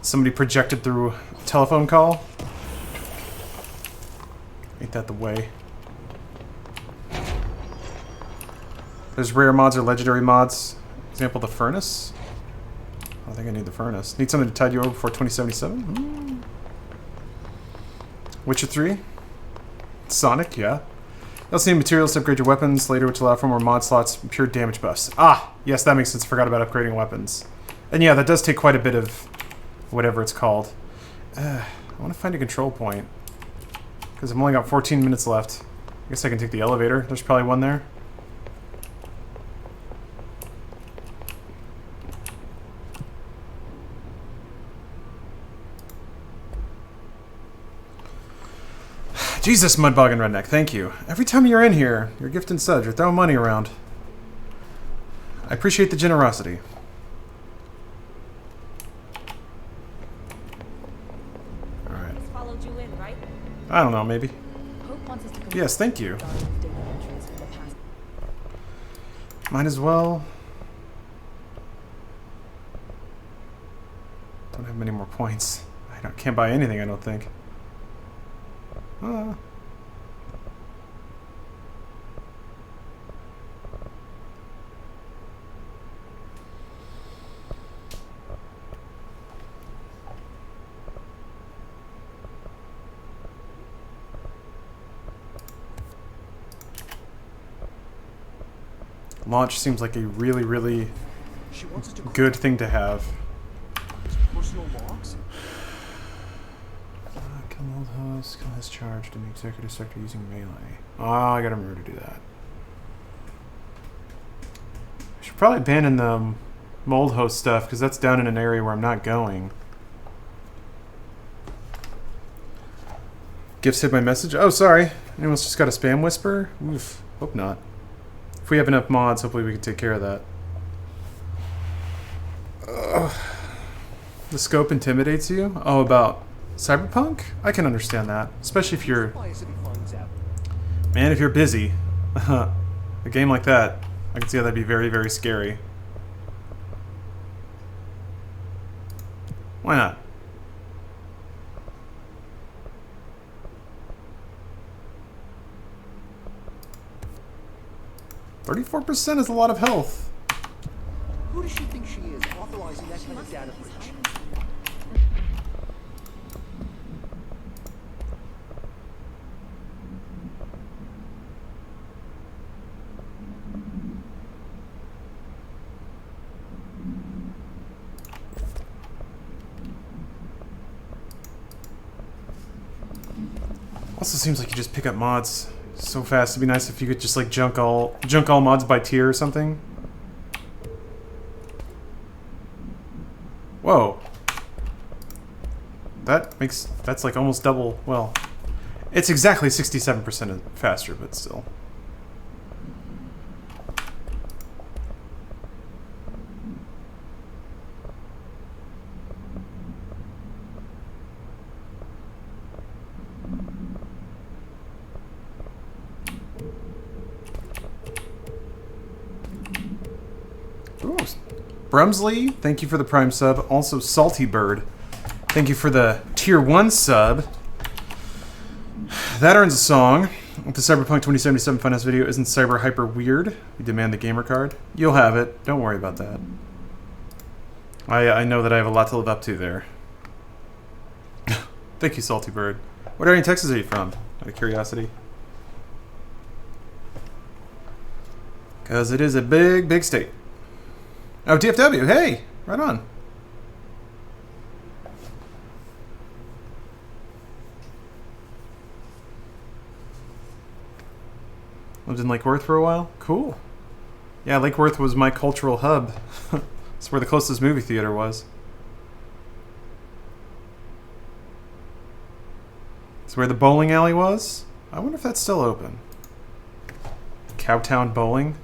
Somebody projected through a telephone call. Ain't that the way? There's rare mods or legendary mods. Example, the furnace. I think I need the furnace. Need something to tide you over before 2077? Witcher 3? Sonic, yeah. You also need materials to upgrade your weapons later, which allow for more mod slots and pure damage buffs. Ah! Yes, that makes sense. Forgot about upgrading weapons. And yeah, that does take quite a bit of whatever it's called. I want to find a control point. Because I've only got 14 minutes left. I guess I can take the elevator. There's probably one there. Jesus, Mudbog and Redneck, thank you. Every time you're in here, you're gifting subs, you're throwing money around. I appreciate the generosity. Alright. Followed you in, right? I don't know, maybe. Yes, thank you. Might as well. Don't have many more points. Can't buy anything, I don't think. Launch seems like a really, really good thing to have. Personal logs? Kill Kill an old host, kill his charge in the executive sector using melee. Oh, I gotta remember to do that. I should probably abandon the mold host stuff, because that's down in an area where I'm not going. Gifts hid my message? Oh, sorry. Anyone's just got a spam whisper? Oof. Hope not. If we have enough mods, hopefully we can take care of that. The scope intimidates you? Oh, about Cyberpunk? I can understand that. Especially if you're... Man, if you're busy. A game like that, I can see how that'd be very, very scary. Why not? 34% is a lot of health. Who does she think she is, authorizing that kind of data breach? Also seems like you just pick up mods so fast. It'd be nice if you could just like junk all mods by tier or something. Whoa. That's like almost double. Well, it's exactly 67% faster, but still. Ooh. Brumsley, thank you for the Prime sub. Also, Salty Bird, thank you for the Tier 1 sub. That earns a song. With the Cyberpunk 2077 Funhouse video, isn't Cyber Hyper weird? We demand the gamer card. You'll have it. Don't worry about that. I know that I have a lot to live up to there. Thank you, Salty Bird. What area in Texas are you from? Out of curiosity. Because it is a big, big state. Oh, DFW, hey! Right on. Lived in Lake Worth for a while? Cool. Yeah, Lake Worth was my cultural hub. It's where the closest movie theater was. It's where the bowling alley was? I wonder if that's still open. Cowtown Bowling?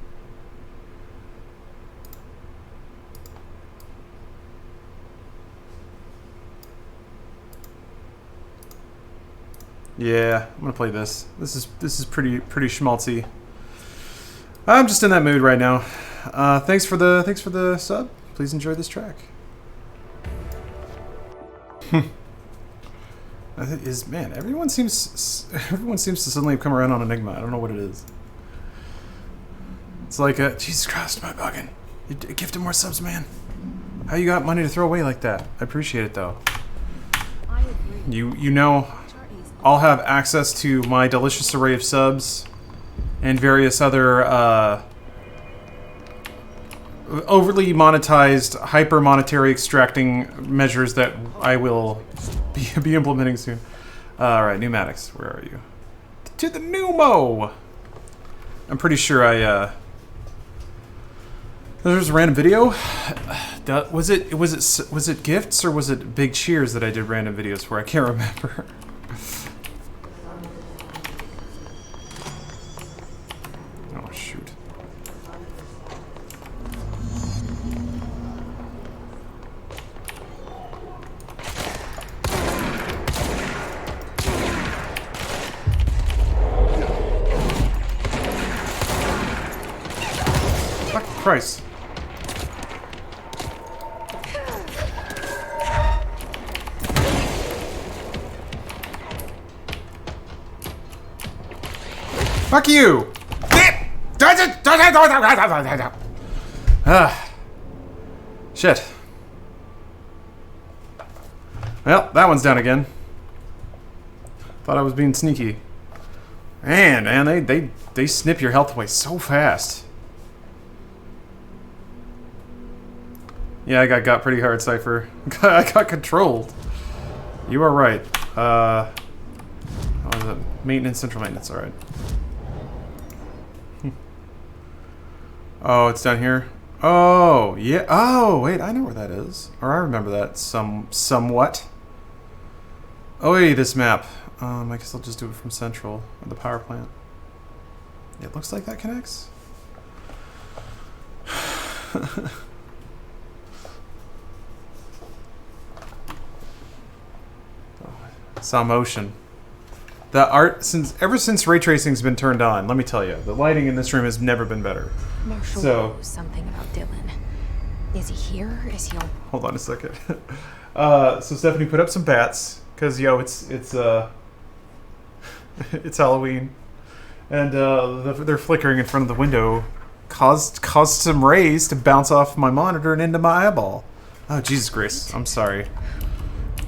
Yeah, I'm gonna play this. This is pretty schmaltzy. I'm just in that mood right now. Thanks for the sub. Please enjoy this track. Man, everyone seems to suddenly have come around on Enigma. I don't know what it is. It's like Jesus Christ, my bugging. You gifted more subs, man. How you got money to throw away like that? I appreciate it though. You know, I'll have access to my delicious array of subs and various other overly monetized, hyper monetary extracting measures that I will be implementing soon. Alright, pneumatics, where are you? To the pneumo! I'm pretty sure there's a random video. Was it gifts or was it Big Cheers that I did random videos for? I can't remember. Oh shoot. Fuck Christ. Fuck you! Ah. Shit. Well, that one's down again. Thought I was being sneaky. Man, they snip your health away so fast. Yeah, I got pretty hard, Cypher. I got controlled. You are right. the maintenance, central maintenance, alright. Oh, it's down here? Oh, yeah. Oh, wait, I know where that is. Or I remember that somewhat. Oh, hey, this map. I guess I'll just do it from central, or the power plant. It looks like that connects. Saw motion. The art, ever since ray tracing's been turned on, let me tell you, the lighting in this room has never been better. Marshall knows something about Dylan. Is he here? Is he all... Hold on a second. So Stephanie put up some bats because it's it's Halloween, and they're flickering in front of the window, caused some rays to bounce off my monitor and into my eyeball. Oh Jesus Grace, I'm sorry.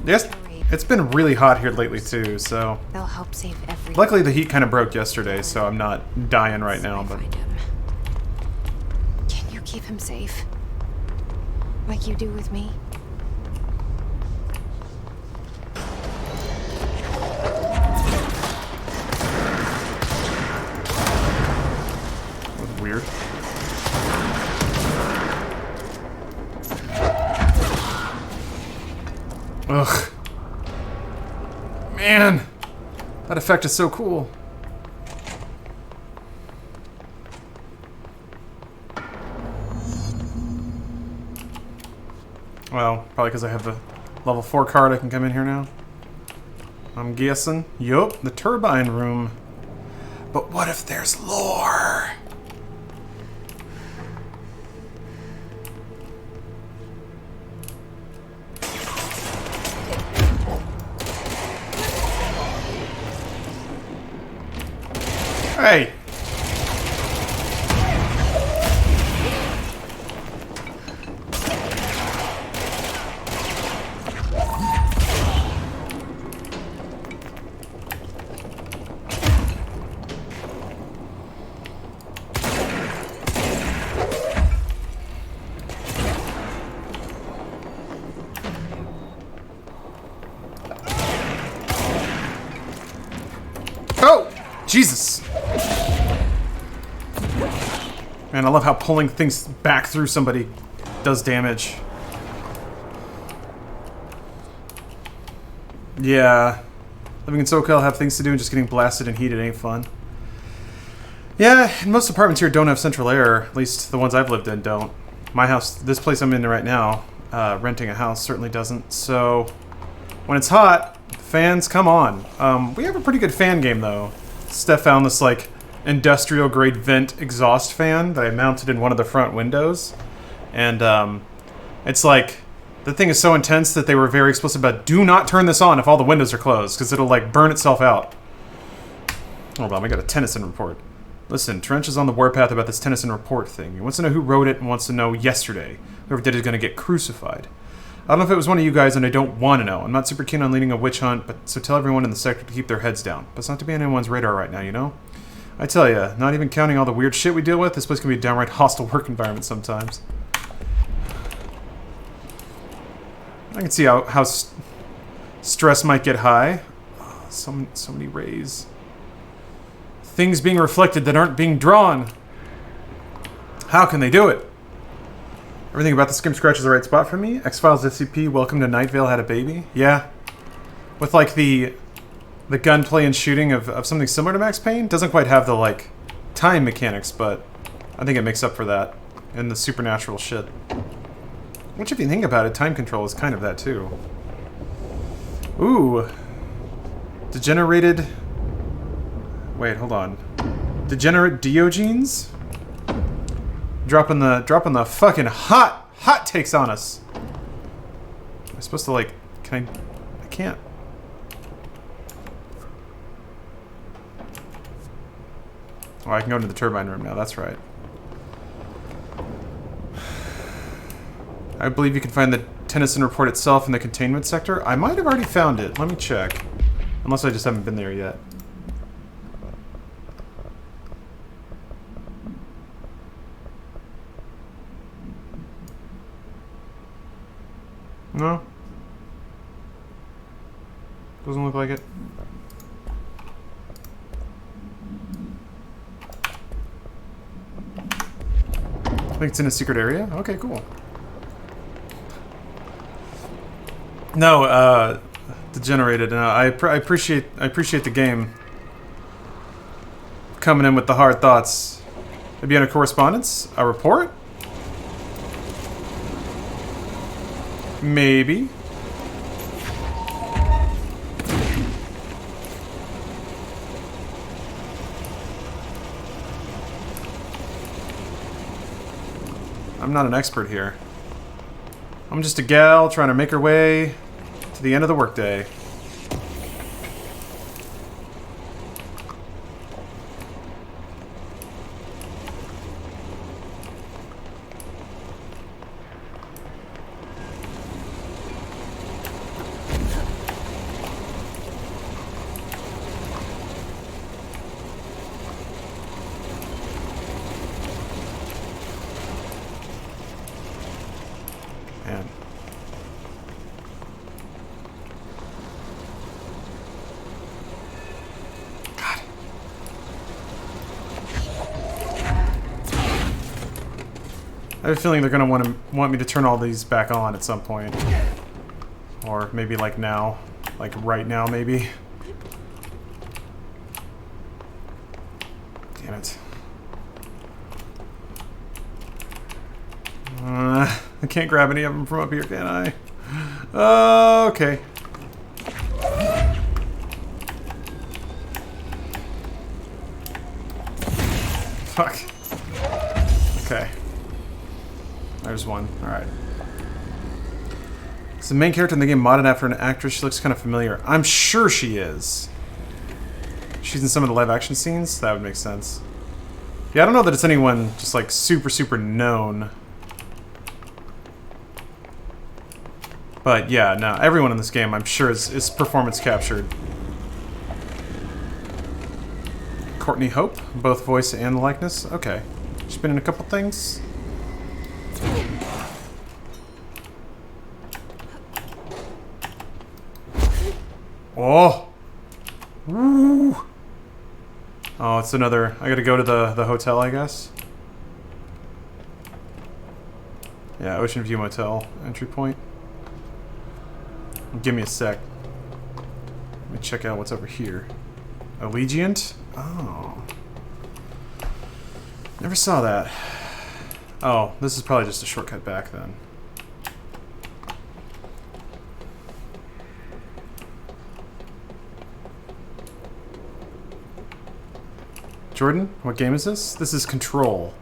Yes. It's been really hot here lately too, so... They'll help save everything. Luckily the heat kind of broke yesterday, so I'm not dying right now, but... Can you keep him safe? Like you do with me? That was weird. Ugh. Man, that effect is so cool. Well, probably because I have the level 4 card, I can come in here now. I'm guessing. Yup, the turbine room. But what if there's lore? Hey! Oh! Jesus! Man, I love how pulling things back through somebody does damage. Yeah. Living in SoCal, have things to do, and just getting blasted and heated ain't fun. Yeah, and most apartments here don't have central air. At least the ones I've lived in don't. My house, this place I'm in right now, renting a house, certainly doesn't. So, when it's hot, fans come on. We have a pretty good fan game, though. Steph found this, like, industrial grade vent exhaust fan that I mounted in one of the front windows, and it's like the thing is so intense that they were very explicit about do not turn this on if all the windows are closed because it'll like burn itself out. Hold on, we got a Tennyson report. Listen, Trench is on the warpath about this Tennyson report thing. He wants to know who wrote it and wants to know yesterday. Whoever did it is going to get crucified. I don't know if it was one of you guys, and I don't want to know. I'm not super keen on leading a witch hunt, but so tell everyone in the sector to keep their heads down. But it's not to be on anyone's radar right now, you know? I tell ya, not even counting all the weird shit we deal with, this place can be a downright hostile work environment sometimes. I can see how stress might get high. Oh, so many rays. Things being reflected that aren't being drawn. How can they do it? Everything about the skim scratch is the right spot for me. X-Files SCP, Welcome to Night Vale had a baby. Yeah. With like the gunplay and shooting of something similar to Max Payne. Doesn't quite have the, like, time mechanics, but I think it makes up for that in the supernatural shit. Which, if you think about it, time control is kind of that, too. Ooh. Degenerated... Wait, hold on. Degenerate Diogenes? Dropping the fucking hot takes on us. Am I supposed to, like... I can't... Oh, I can go into the turbine room now, that's right. I believe you can find the Tennyson report itself in the containment sector. I might have already found it. Let me check. Unless I just haven't been there yet. No? Doesn't look like it. think it's in a secret area? Okay, cool. No, degenerated. I appreciate the game coming in with the hard thoughts. Maybe on a correspondence? A report? Maybe. I'm not an expert here. I'm just a gal trying to make her way to the end of the workday. Man. God. I have a feeling they're gonna want me to turn all these back on at some point, or maybe like now, like right now, maybe. Damn it. I can't grab any of them from up here, can I? Okay. Fuck. Okay. There's one. Alright. Is the main character in the game modded after an actress? She looks kind of familiar. I'm sure she is. She's in some of the live action scenes? That would make sense. Yeah, I don't know that it's anyone just like super known. But yeah, no, everyone in this game, I'm sure, is performance captured. Courtney Hope, both voice and likeness. Okay, she's been in a couple things. Oh, woo! Oh, it's another. I gotta go to the hotel, I guess. Yeah, Ocean View Motel entry point. Give me a sec. Let me check out what's over here. Allegiant? Oh. Never saw that. Oh, this is probably just a shortcut back then. Jordan, what game is this? This is Control.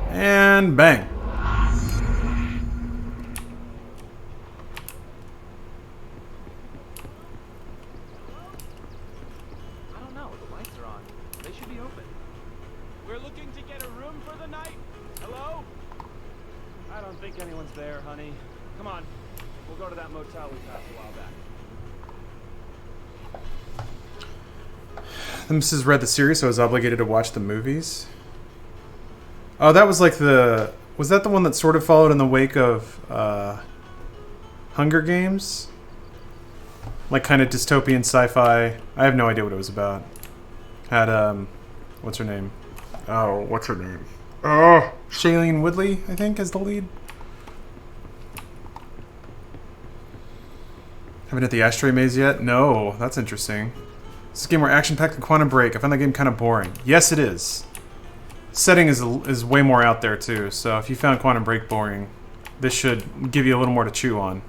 And bang. There, honey. Come on. We'll go to that motel we passed a while back. The Mrs. read the series, so I was obligated to watch the movies. Oh, that was like the... Was that the one that sort of followed in the wake of Hunger Games? Like kind of dystopian sci-fi. I have no idea what it was about. Had, what's her name? Oh, what's her name? Oh, Shailene Woodley, I think, is the lead. Haven't hit the ashtray maze yet? No, that's interesting. This is a game where action-packed and Quantum Break. I found that game kind of boring. Yes, it is. Setting is way more out there, too. So if you found Quantum Break boring, this should give you a little more to chew on.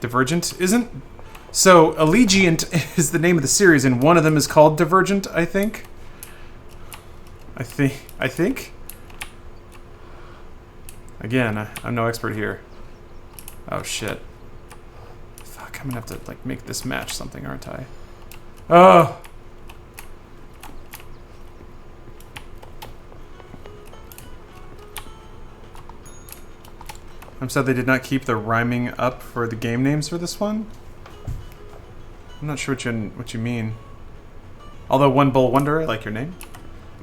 Divergent? Isn't... So, Allegiant is the name of the series, and one of them is called Divergent, I think? I think? Again, I'm no expert here. Oh, shit. Fuck, I'm gonna have to, like, make this match something, aren't I? Oh! I'm sad they did not keep the rhyming up for the game names for this one. I'm not sure what you mean. Although One Bull Wonder, I like your name.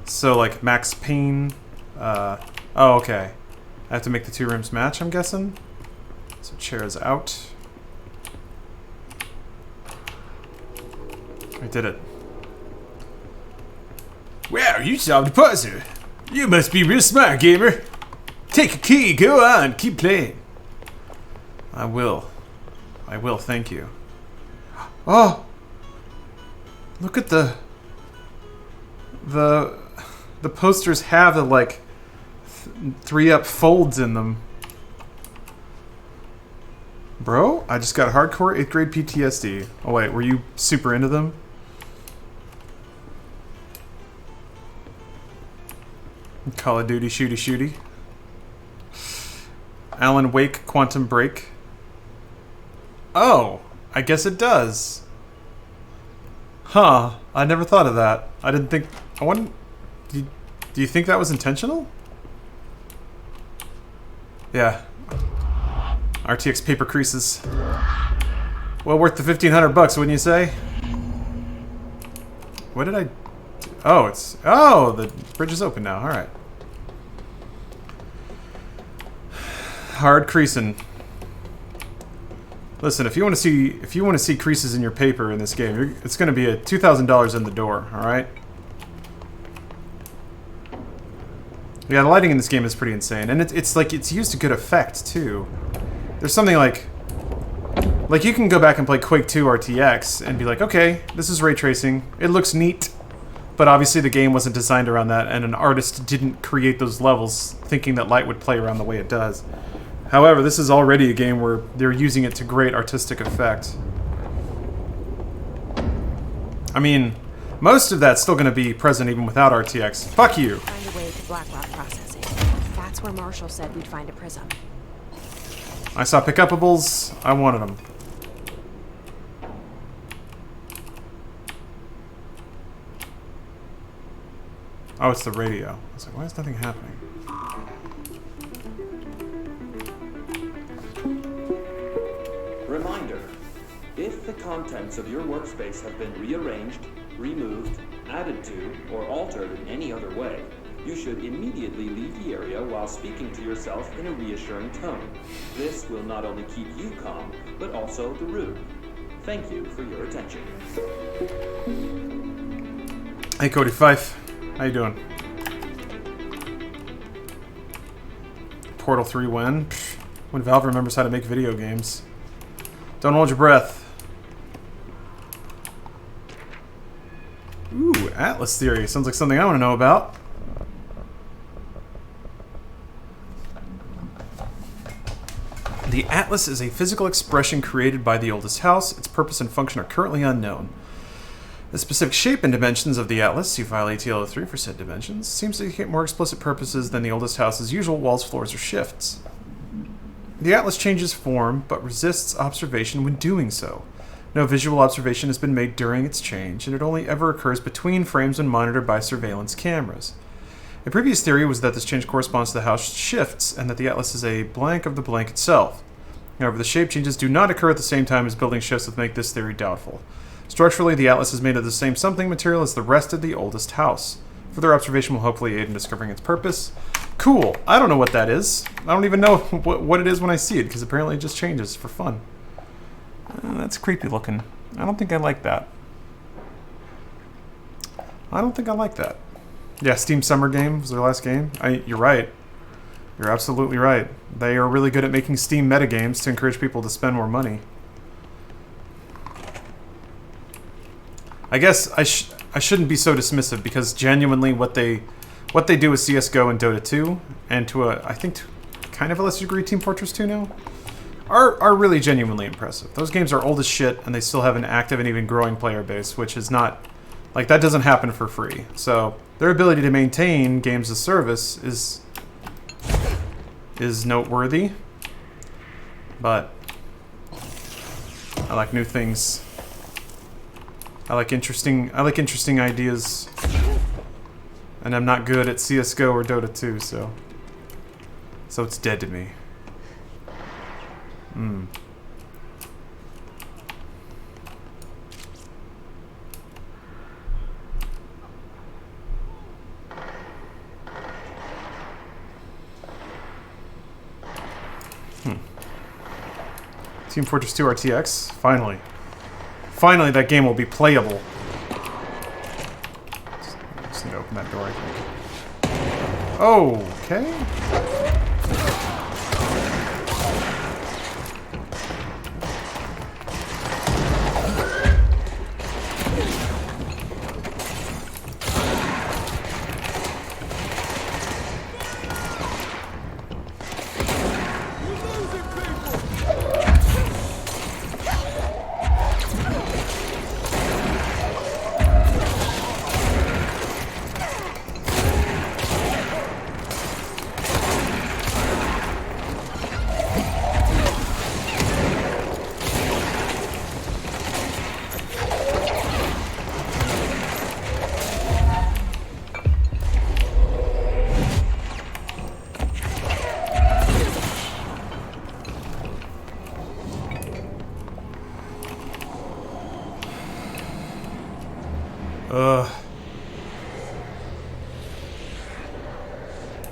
So, like, Max Payne. Oh, okay. I have to make the two rooms match, I'm guessing. So chair is out. I did it. Wow, you solved the puzzle. You must be real smart, gamer. Take a key, go on, keep playing. I will. I will, thank you. Oh! Look at the posters have the, like, 3-up folds in them. Bro, I just got hardcore 8th grade PTSD. Oh wait, were you super into them? Call of Duty shooty. Alan Wake Quantum Break. Oh, I guess it does. Huh, I never thought of that. I didn't think... I wouldn't... Do you think that was intentional? Yeah. RTX paper creases. Well worth the $1,500 bucks, wouldn't you say? What did I... Oh, it's... Oh, the bridge is open now. Alright. Hard creasing. Listen, if you want to see creases in your paper in this game, it's going to be at $2,000 in the door, all right? Yeah, the lighting in this game is pretty insane, and it's like it's used to good effect too. There's something like you can go back and play Quake 2 RTX and be like, okay, this is ray tracing. It looks neat, but obviously the game wasn't designed around that, and an artist didn't create those levels thinking that light would play around the way it does. However, this is already a game where they're using it to great artistic effect. I mean, most of that's still going to be present even without RTX. Fuck you! Find a way to black rock processing. That's where Marshall said we'd find a prism. I saw pickupables. I wanted them. Oh, it's the radio. I was like, why is nothing happening? Reminder, if the contents of your workspace have been rearranged, removed, added to, or altered in any other way, you should immediately leave the area while speaking to yourself in a reassuring tone. This will not only keep you calm, but also the room. Thank you for your attention. Hey, Cody Fife. How you doing? Portal 3 when? When Valve remembers how to make video games. Don't hold your breath. Ooh, Atlas Theory. Sounds like something I want to know about. The Atlas is a physical expression created by the oldest house. Its purpose and function are currently unknown. The specific shape and dimensions of the Atlas, see file ATL03 for said dimensions, seems to indicate more explicit purposes than the oldest house's usual walls, floors, or shifts. The Atlas changes form, but resists observation when doing so. No visual observation has been made during its change, and it only ever occurs between frames when monitored by surveillance cameras. A previous theory was that this change corresponds to the house shifts, and that the Atlas is a blank of the blank itself. However, the shape changes do not occur at the same time as building shifts that make this theory doubtful. Structurally, the Atlas is made of the same something material as the rest of the oldest house. Further observation will hopefully aid in discovering its purpose. Cool. I don't know what that is. I don't even know what it is when I see it, because apparently it just changes for fun. That's creepy looking. I don't think I like that. I don't think I like that. Yeah, Steam Summer Game was their last game. You're right. You're absolutely right. They are really good at making Steam metagames to encourage people to spend more money. I guess I shouldn't be so dismissive, because genuinely what they do with CSGO and Dota 2, and to I think kind of a lesser degree Team Fortress 2 now, are really genuinely impressive. Those games are old as shit, and they still have an active and even growing player base, which is not... Like, that doesn't happen for free. So, their ability to maintain games as service is noteworthy. But I like new things. I like interesting ideas. And I'm not good at CSGO or Dota 2, so it's dead to me. Team Fortress 2 RTX? Finally. Finally, that game will be playable. just need to open that door, I think. Okay.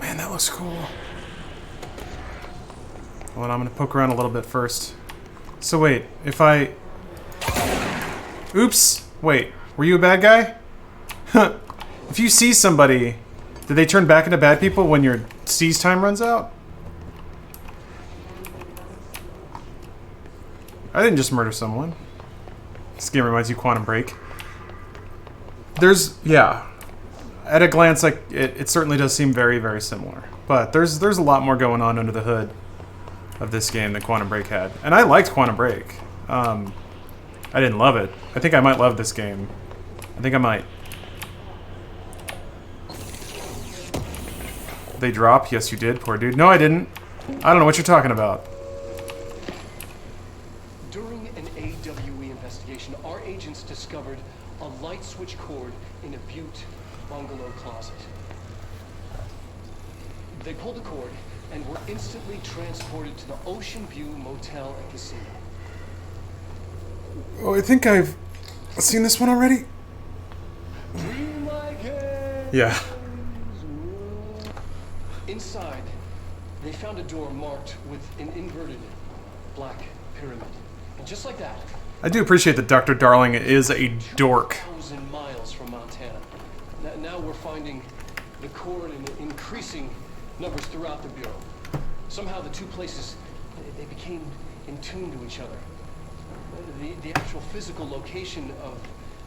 Man, that looks cool. Well, I'm gonna poke around a little bit first. So wait, if I... Oops! Wait, were you a bad guy? If you see somebody, do they turn back into bad people when your seize time runs out? I didn't just murder someone. This game reminds you of Quantum Break. There's, yeah. At a glance, like it certainly does seem very, very similar. But there's a lot more going on under the hood of this game than Quantum Break had. And I liked Quantum Break. I didn't love it. I think I might love this game. I think I might. They drop? Yes, you did, poor dude. No, I didn't. I don't know what you're talking about. During an AWE investigation, our agents discovered a light switch cord in a Butte bungalow closet. They pulled the cord and were instantly transported to the Ocean View Motel and Casino. Oh, I think I've seen this one already. Yeah. Inside, they found a door marked with an inverted black pyramid. And just like that, I do appreciate that Dr. Darling is a dork. 2,000 miles from Montana. Now we're finding the cord in increasing numbers throughout the Bureau. Somehow the two places, they became in tune to each other. The actual physical location of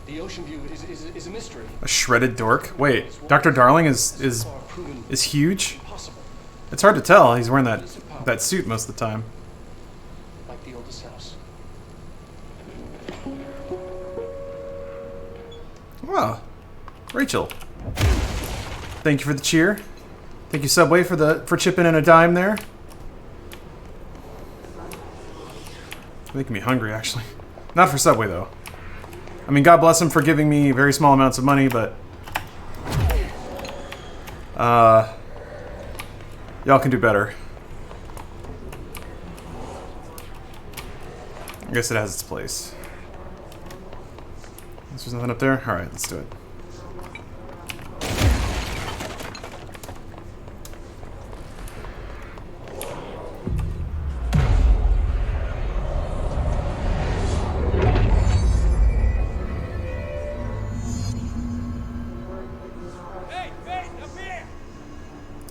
the Ocean View is a mystery. A shredded dork? Wait, Dr. Darling is huge? It's hard to tell. He's wearing that suit most of the time. Like the oldest house. Wow. Rachel. Thank you for the cheer. Thank you, Subway, for chipping in a dime there. Making me hungry, actually. Not for Subway, though. I mean, God bless him for giving me very small amounts of money, but... y'all can do better. I guess it has its place. There's nothing up there? Alright, let's do it.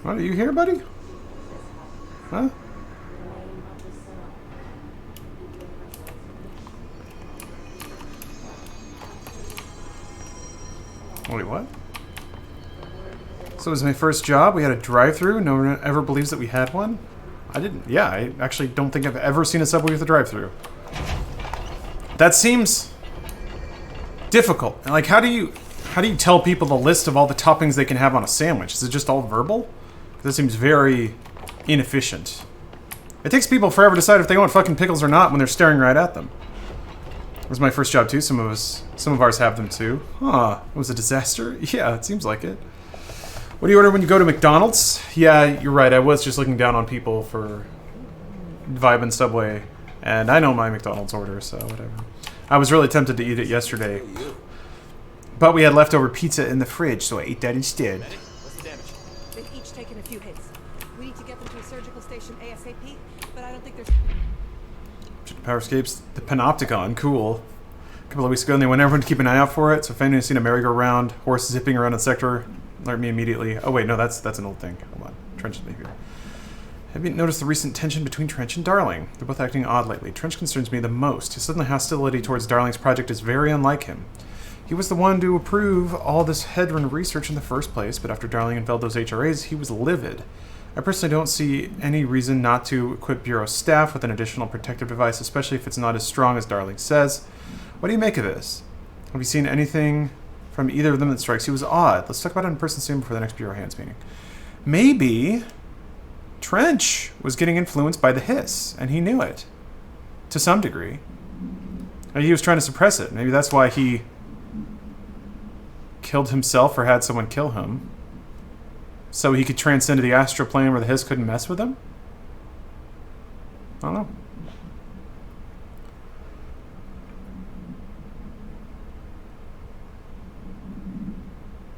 What, are you here, buddy? Huh? Wait, what? So it was my first job. We had a drive-thru. No one ever believes that we had one. I didn't. Yeah, I actually don't think I've ever seen a Subway with a drive-thru. That seems difficult. Like, how do you tell people the list of all the toppings they can have on a sandwich? Is it just all verbal? This seems very inefficient. It takes people forever to decide if they want fucking pickles or not when they're staring right at them. It was my first job too. Some of ours have them too. Huh? It was a disaster. Yeah, it seems like it. What do you order when you go to McDonald's? Yeah, you're right. I was just looking down on people for vibing Subway, and I know my McDonald's order, so whatever. I was really tempted to eat it yesterday, but we had leftover pizza in the fridge, so I ate that instead. What's the damage? They've each taken a few hits. We need to get them to a surgical station ASAP, but I don't think there's... Power escapes the Panopticon, cool. couple of weeks ago, and they want everyone to keep an eye out for it. So if anyone's seen a merry-go-round, horse zipping around the sector, alert me immediately. Oh wait, no, that's an old thing. Hold on. Trench is here. Have you noticed the recent tension between Trench and Darling? They're both acting odd lately. Trench concerns me the most. His sudden hostility towards Darling's project is very unlike him. He was the one to approve all this Hedron research in the first place, but after Darling unveiled those HRAs, he was livid. I personally don't see any reason not to equip Bureau staff with an additional protective device, especially if it's not as strong as Darling says. What do you make of this? Have you seen anything from either of them that strikes you as odd? Let's talk about it in person soon before the next Bureau Hands meeting. Maybe Trench was getting influenced by the hiss, and he knew it. To some degree. Maybe he was trying to suppress it. Maybe that's why he killed himself or had someone kill him. So he could transcend to the astral plane where the hiss couldn't mess with him? I don't know.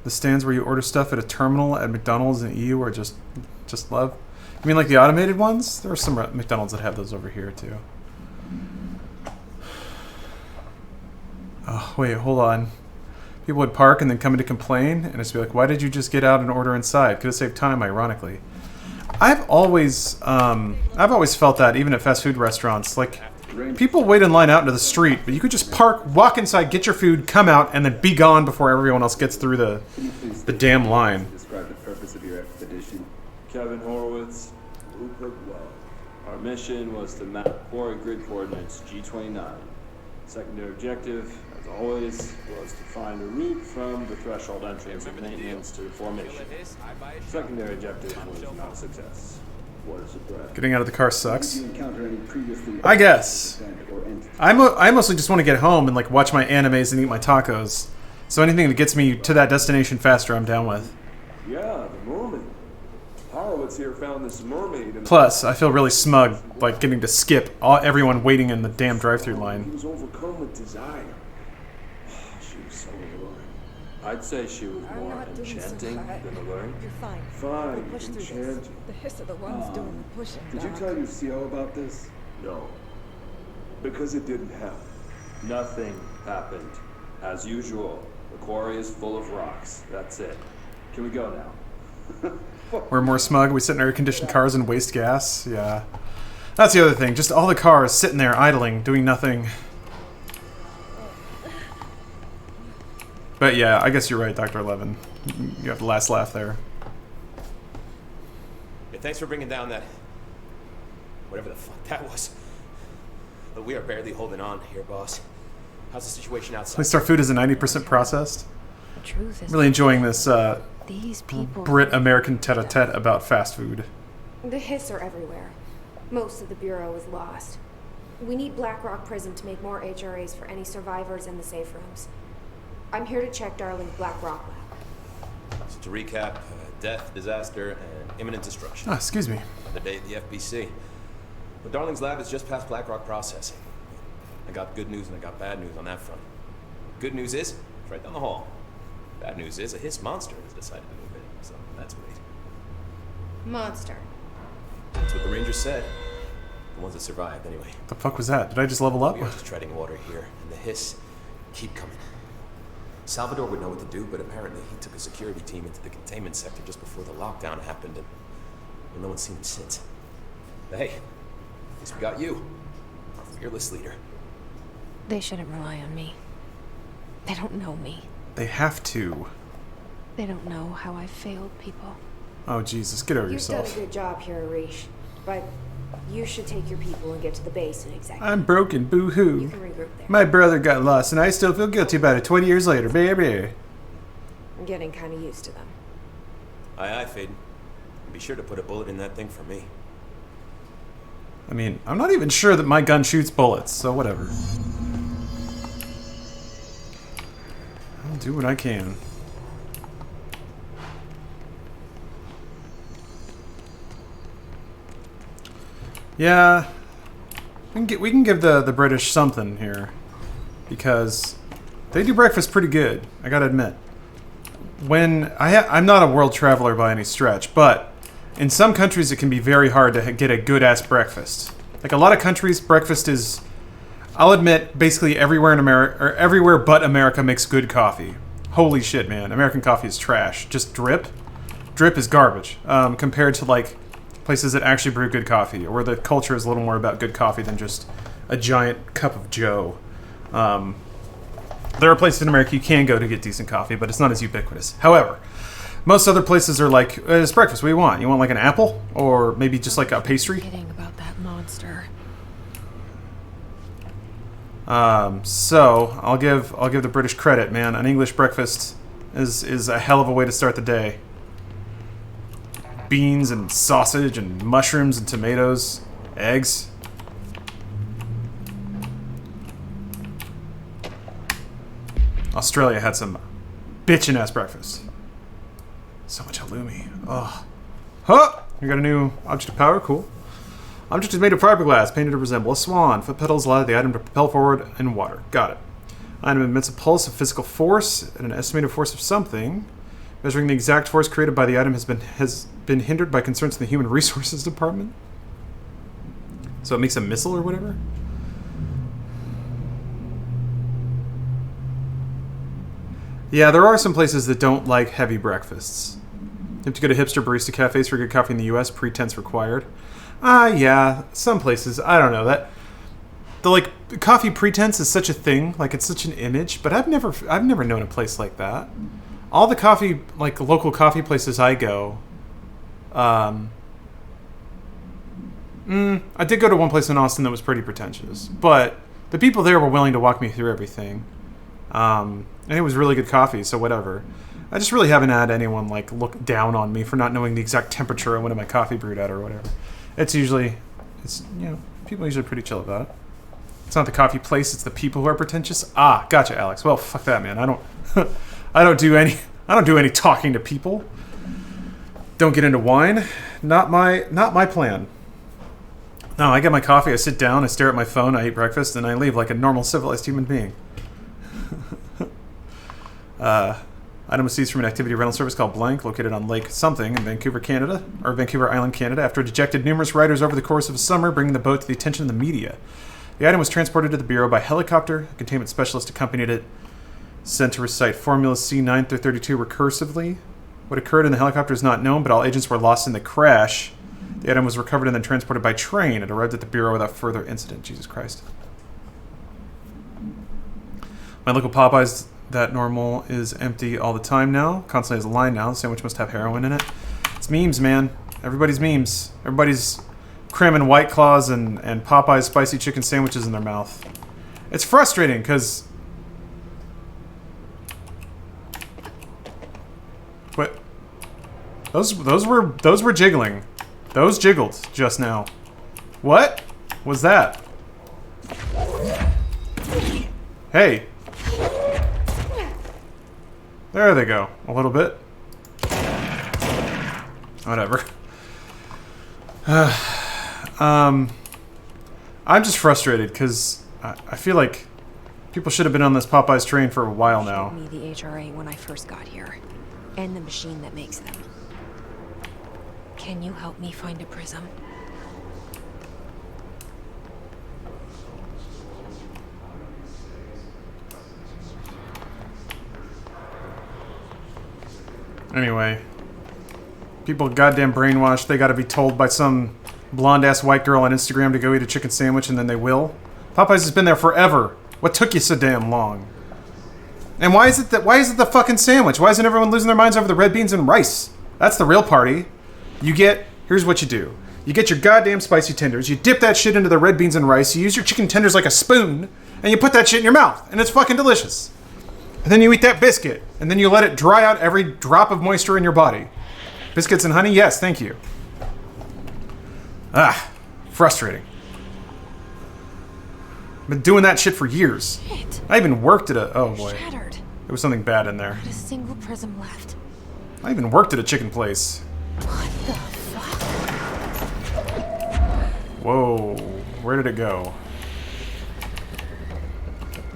The stands where you order stuff at a terminal at McDonald's and EU are just love. You mean like the automated ones? There are some McDonald's that have those over here too. Oh, wait, hold on. People would park and then come in to complain, and it's be like, why did you just get out and order inside? Could have saved time, ironically. I've always felt that, even at fast food restaurants. Like, people wait in line out into the street, but you could just park, walk inside, get your food, come out, and then be gone before everyone else gets through the damn line. Describe the purpose of your expedition. Kevin Horowitz, Rupert Well. Our mission was to map quarry grid coordinates G29. Secondary objective, as always, was to find a route from the threshold entrance of maintenance to the formation. Secondary objective was not a success. What a surprise. Getting out of the car sucks. I guess. I mostly just want to get home and like watch my animes and eat my tacos. So anything that gets me to that destination faster, I'm down with. Yeah, the mermaid. Horowitz here found this mermaid. Plus, I feel really smug, like getting to skip everyone waiting in the damn drive-thru line. He was overcome with desire. She was so alluring. I'd say she was more enchanting than alluring. You're fine. Fine, We'll push through this. enchanting. The hiss are the ones doing the pushing. Did you tell your CO about this? No. Because it didn't happen. Nothing happened. As usual, the quarry is full of rocks. That's it. Can we go now? We're more smug. We sit in air-conditioned cars and waste gas. Yeah. That's the other thing. Just all the cars sitting there idling, doing nothing. But yeah, I guess you're right, Dr. Levin. You have the last laugh there. Yeah, thanks for bringing down that... whatever the fuck that was. But we are barely holding on here, boss. How's the situation outside? At least our food is 90% processed. The truth is, I'm really enjoying this these people Brit-American tete-a-tete about fast food. The hiss are everywhere. Most of the Bureau is lost. We need Blackrock Prison to make more HRAs for any survivors in the safe rooms. I'm here to check Darling's Blackrock lab. So to recap, death, disaster, and imminent destruction. Ah, excuse me. Another day at the FBC. But Darling's lab is just past Blackrock processing. I got good news and I got bad news on that front. Good news is, it's right down the hall. Bad news is, a hiss monster has decided to move in, so that's great. Monster. That's what the Rangers said. The ones that survived, anyway. The fuck was that? Did I just level up? We are just treading water here, and the hiss keep coming. Salvador would know what to do, but apparently he took a security team into the containment sector just before the lockdown happened, and well, no one's seen him since. But hey, at least we got you, our fearless leader. They shouldn't rely on me. They don't know me. They have to. They don't know how I failed people. Oh, Jesus. Get over You've yourself. done a good job here, Arish. But you should take your people and get to the base and executive. I'm broken. Boo-hoo. You can regroup there. My brother got lost, and I still feel guilty about it 20 years later, baby. I'm getting kind of used to them. Aye, aye, Faden. Be sure to put a bullet in that thing for me. I mean, I'm not even sure that my gun shoots bullets, so whatever. I'll do what I can. Yeah, we can give the British something here, because they do breakfast pretty good, I gotta admit. When I'm not a world traveler by any stretch, but in some countries it can be very hard to get a good-ass breakfast. Like a lot of countries, breakfast is I'll admit, basically everywhere in America, or everywhere but America, makes good coffee. Holy shit, man! American coffee is trash. Just drip. Drip is garbage compared to like places that actually brew good coffee, where the culture is a little more about good coffee than just a giant cup of Joe. There are places in America you can go to get decent coffee, but it's not as ubiquitous. However, most other places are like, it's breakfast. What do you want? You want like an apple, or maybe just like a pastry? Kidding about that monster. So I'll give the British credit, man. An English breakfast is a hell of a way to start the day. Beans and sausage and mushrooms and tomatoes, eggs. Australia had some bitchin' ass breakfast. So much halloumi. Oh. Huh! You got a new object of power? Cool. Object is made of fiberglass, painted to resemble a swan. Foot pedals allow the item to propel forward in water. Got it. Item emits a pulse of physical force and an estimated force of something. Measuring the exact force created by the item has been hindered by concerns in the Human Resources Department. So it makes a missile or whatever? Yeah, there are some places that don't like heavy breakfasts. You have to go to hipster barista cafes for good coffee in the U.S. Pretense required. Yeah, some places. I don't know that. The like coffee pretense is such a thing. Like it's such an image, but I've never known a place like that. All the coffee, like local coffee places I go. I did go to one place in Austin that was pretty pretentious, but the people there were willing to walk me through everything. And it was really good coffee, so whatever. I just really haven't had anyone like look down on me for not knowing the exact temperature of when my coffee brewed at or whatever. It's people usually pretty chill about it. It's not the coffee place, it's the people who are pretentious. Ah, gotcha, Alex. Well, fuck that, man. I don't do any talking to people. Don't get into wine. Not my plan. No, I get my coffee, I sit down, I stare at my phone, I eat breakfast, and I leave like a normal civilized human being. Item was seized from an activity rental service called Blank, located on Lake something in Vancouver, Canada, or Vancouver Island, Canada, after it ejected numerous riders over the course of a summer, bringing the boat to the attention of the media. The item was transported to the Bureau by helicopter. A containment specialist accompanied it, sent to recite Formula C9-32 recursively. What occurred in the helicopter is not known, but all agents were lost in the crash. The item was recovered and then transported by train. It arrived at the Bureau without further incident. Jesus Christ. My local Popeyes that normal is empty all the time now. Constantly has a line now. The sandwich must have heroin in it. It's memes, man. Everybody's memes. Everybody's cramming White Claws and Popeyes spicy chicken sandwiches in their mouth. It's frustrating because... What? Those were jiggling. Those jiggled just now. What was that? Hey. There they go. A little bit. Whatever. I'm just frustrated because I feel like people should have been on this Popeyes train for a while now. Me the HRA when I first got here, and the machine that makes them. Can you help me find a prism? Anyway, people goddamn brainwashed. They gotta be told by some blonde-ass white girl on Instagram to go eat a chicken sandwich, and then they will. Popeyes has been there forever. What took you so damn long? And why is it the fucking sandwich? Why isn't everyone losing their minds over the red beans and rice? That's the real party. Here's what you do. You get your goddamn spicy tenders, you dip that shit into the red beans and rice, you use your chicken tenders like a spoon, and you put that shit in your mouth, and it's fucking delicious. And then you eat that biscuit, and then you let it dry out every drop of moisture in your body. Biscuits and honey? Yes, thank you. Frustrating. Been doing that shit for years. Shit. I even worked at a... Oh boy. Shattered. There was something bad in there. Not a single prism left. I even worked at a chicken place. What the fuck? Whoa. Where did it go?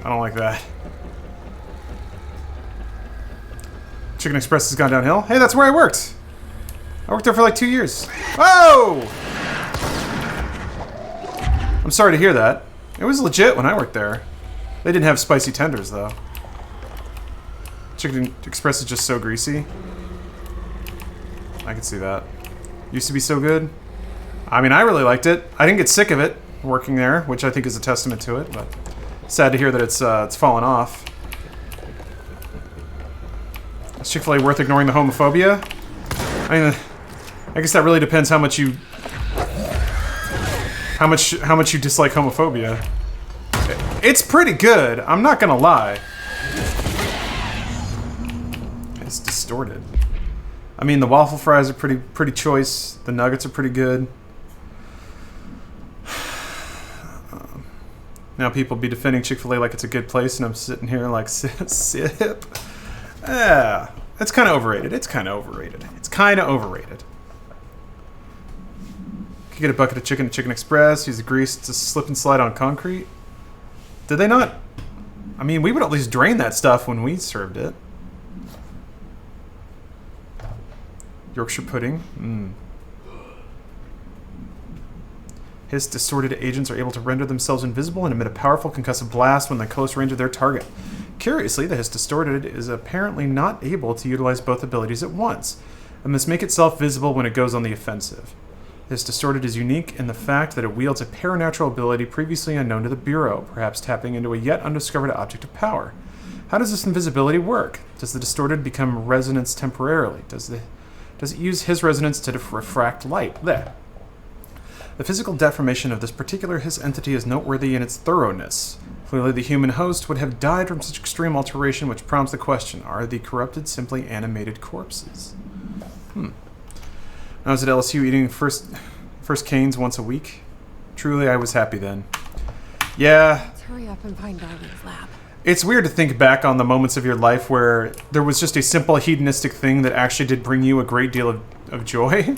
I don't like that. Chicken Express has gone downhill. Hey, that's where I worked. I worked there for like 2 years. Whoa! I'm sorry to hear that. It was legit when I worked there. They didn't have spicy tenders, though. Chicken Express is just so greasy. I can see that. Used to be so good. I mean, I really liked it. I didn't get sick of it working there, which I think is a testament to it, but sad to hear that it's fallen off. Is Chick-fil-A worth ignoring the homophobia? I mean, I guess that really depends how much you dislike homophobia. It's pretty good. I'm not gonna lie. It's distorted. I mean, the waffle fries are pretty choice. The nuggets are pretty good. Now people be defending Chick-fil-A like it's a good place, and I'm sitting here like, sip. Yeah, it's kind of overrated. It's kind of overrated. Could get a bucket of chicken at Chicken Express. Use the grease to slip and slide on concrete. Did they not? I mean, we would at least drain that stuff when we served it. Yorkshire pudding. His distorted agents are able to render themselves invisible and emit a powerful concussive blast when they close range of their target. Curiously, the His distorted is apparently not able to utilize both abilities at once, and must make itself visible when it goes on the offensive. His distorted is unique in the fact that it wields a paranatural ability previously unknown to the Bureau, perhaps tapping into a yet undiscovered object of power. How does this invisibility work? Does the distorted become resonance temporarily? Does it use his resonance to refract light? There. The physical deformation of this particular His entity is noteworthy in its thoroughness. Clearly the human host would have died from such extreme alteration, which prompts the question, are the corrupted simply animated corpses? I was at LSU eating first canes once a week. Truly, I was happy then. Yeah. Let's hurry up and find Darling's lab. It's weird to think back on the moments of your life where there was just a simple hedonistic thing that actually did bring you a great deal of joy.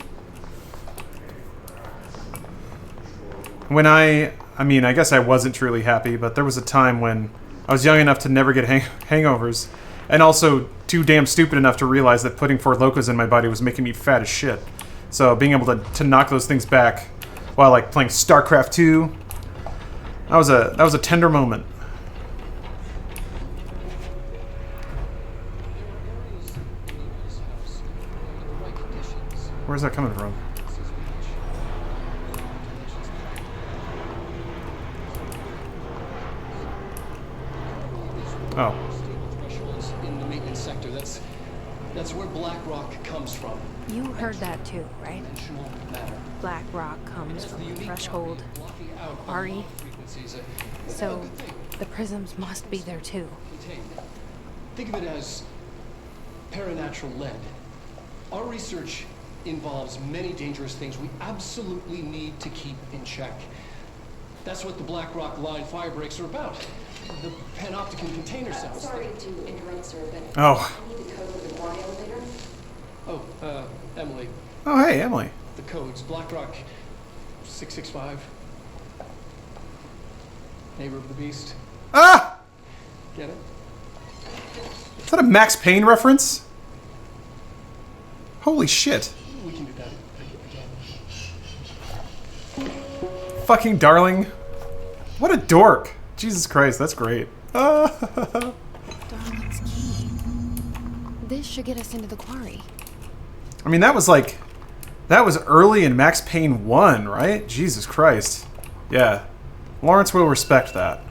When I mean, I guess I wasn't truly happy, but there was a time when I was young enough to never get hangovers, and also too damn stupid enough to realize that putting 4 Locos in my body was making me fat as shit. So being able to knock those things back while like playing StarCraft 2, that was a tender moment. Where's that coming from? Oh. In the maintenance sector, that's where Black Rock comes from. You heard that too, right? Black Rock comes from the threshold. Ari. So the prisms must be there too. Think of it as paranatural lead. Our research involves many dangerous things we absolutely need to keep in check. That's what the Black Rock line fire breaks are about. The panopticon container cells. Sorry to interrupt, sir, but Oh. I need the code for the quad elevator. Oh, Emily. Oh, hey, Emily. The codes. Black Rock 665. Neighbor of the Beast. Ah! Get it? Is that a Max Payne reference? Holy shit. We can do that again. Fucking darling. What a dork. Jesus Christ, that's great. Darling's key. This should get us into the quarry. I mean, that was early in Max Payne 1, right? Jesus Christ. Yeah. Lawrence will respect that.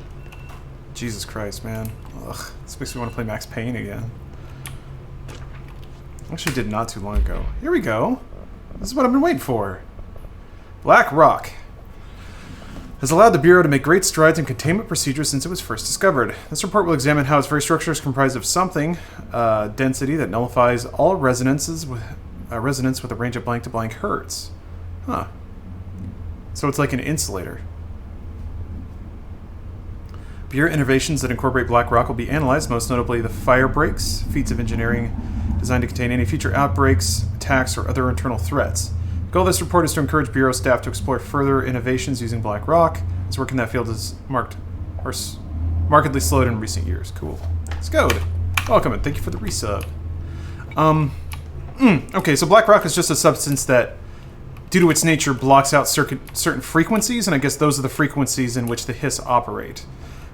Jesus Christ, man. Ugh. This makes me want to play Max Payne again. Actually did not too long ago. Here we go. This is what I've been waiting for. Black Rock has allowed the Bureau to make great strides in containment procedures since it was first discovered. This report will examine how its very structure is comprised of something, density that nullifies all resonances with resonance with a range of blank to blank hertz. Huh. So it's like an insulator. Bureau innovations that incorporate Black Rock will be analyzed, most notably the fire breaks, feats of engineering designed to contain any future outbreaks, attacks, or other internal threats. The goal of this report is to encourage Bureau staff to explore further innovations using Black Rock, as work in that field is markedly slowed in recent years. Cool. Let's go. Welcome and thank you for the resub. Okay, so Black Rock is just a substance that due to its nature, blocks out certain frequencies, and I guess those are the frequencies in which the hiss operate.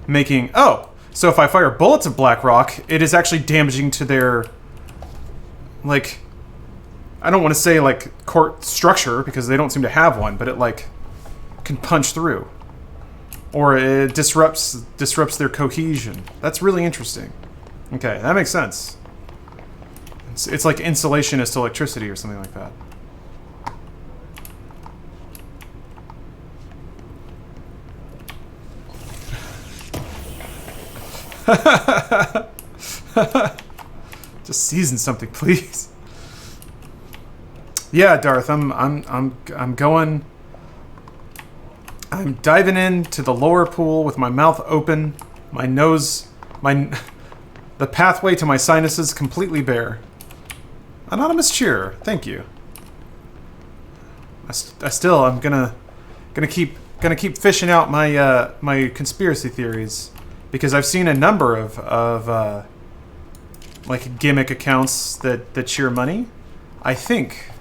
Making... Oh! So if I fire bullets of black rock, it is actually damaging to their... Like... I don't want to say, like, core structure, because they don't seem to have one, but it, like, can punch through. Or it disrupts their cohesion. That's really interesting. Okay, that makes sense. It's like insulation is to electricity or something like that. Just season something, please. Yeah, Darth, I'm going. I'm diving into the lower pool with my mouth open, my nose, the pathway to my sinuses completely bare. Anonymous cheer, thank you. I'm gonna keep fishing out my my conspiracy theories, because I've seen a number of like gimmick accounts that cheer money. I think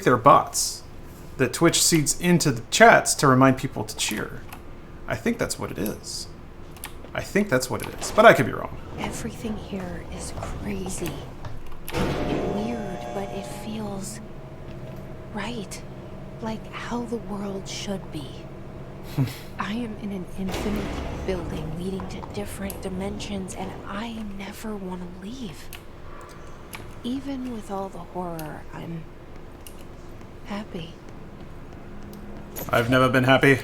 they're bots that Twitch seeds into the chats to remind people to cheer. I think that's what it is. But I could be wrong. Everything here is crazy. Weird, but it feels right. Like how the world should be. I am in an infinite building leading to different dimensions, and I never want to leave. Even with all the horror, I'm happy. I've never been happy.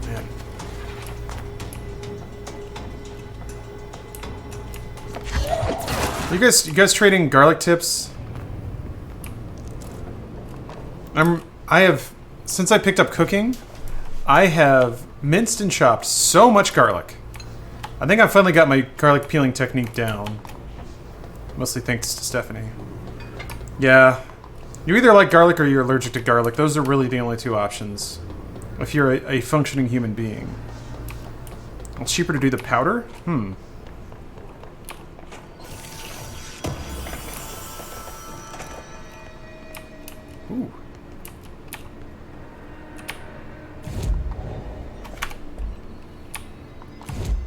Man. You guys trading garlic tips? Since I picked up cooking, I have minced and chopped so much garlic. I think I finally got my garlic peeling technique down. Mostly thanks to Stephanie. Yeah. You either like garlic or you're allergic to garlic. Those are really the only two options. If you're a functioning human being. It's cheaper to do the powder? Ooh.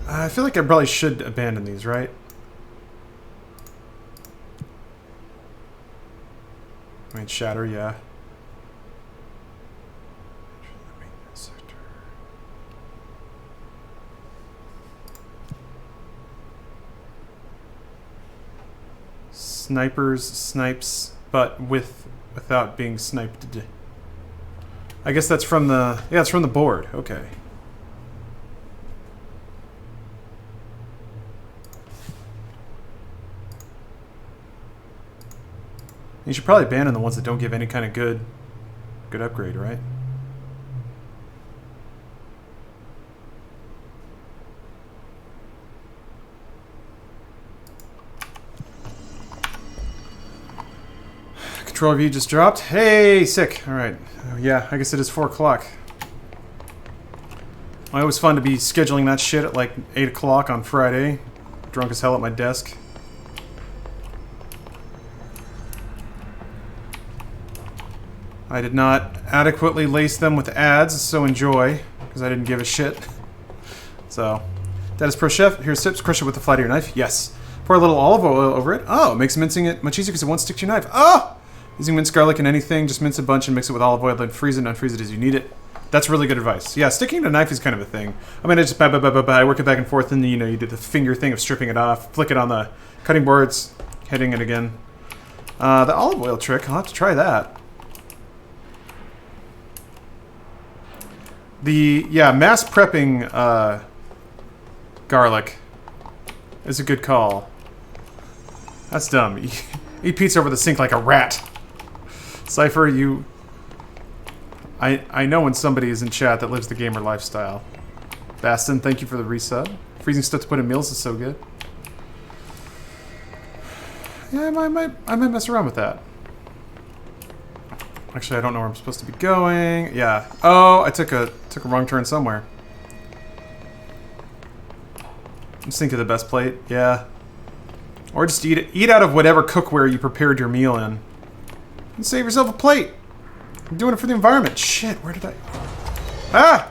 I feel like I probably should abandon these, right? I mean, shatter, yeah. Snipes, but without being sniped. I guess that's from the... Yeah, it's from the board. Okay. You should probably abandon the ones that don't give any kind of good upgrade, right? Control review just dropped. Hey, sick. All right. Yeah, I guess it is 4 o'clock. Always fun to be scheduling that shit at like 8 o'clock on Friday. Drunk as hell at my desk. I did not adequately lace them with ads, so enjoy, because I didn't give a shit. So, that is Pro Chef. Here's tips. Crush it with the flat of your knife. Yes. Pour a little olive oil over it. Oh, it makes mincing it much easier because it won't stick to your knife. Oh! Using minced garlic in anything, just mince a bunch and mix it with olive oil, then freeze it and unfreeze it as you need it. That's really good advice. Yeah, sticking to a knife is kind of a thing. I mean, I just I work it back and forth, and then, you do the finger thing of stripping it off, flick it on the cutting boards, hitting it again. The olive oil trick, I'll have to try that. Mass prepping garlic is a good call. That's dumb. Eat pizza over the sink like a rat. Cypher, I know when somebody is in chat that lives the gamer lifestyle. Bastin, thank you for the resub. Freezing stuff to put in meals is so good. Yeah, I might mess around with that. Actually, I don't know where I'm supposed to be going. Yeah. Oh, I took a wrong turn somewhere. Just think of the best plate. Yeah. Or just eat out of whatever cookware you prepared your meal in. And save yourself a plate. I'm doing it for the environment. Shit, where did I... Ah!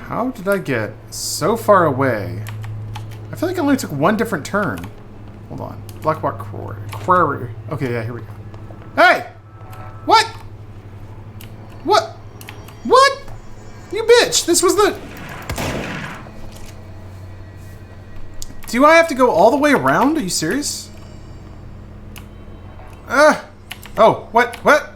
How did I get so far away? I feel like I only took one different turn. Hold on. Blackrock Quarry. Okay, yeah, here we go. Hey! What? What? What? You bitch! This was the... Do I have to go all the way around? Are you serious? Oh, what? What?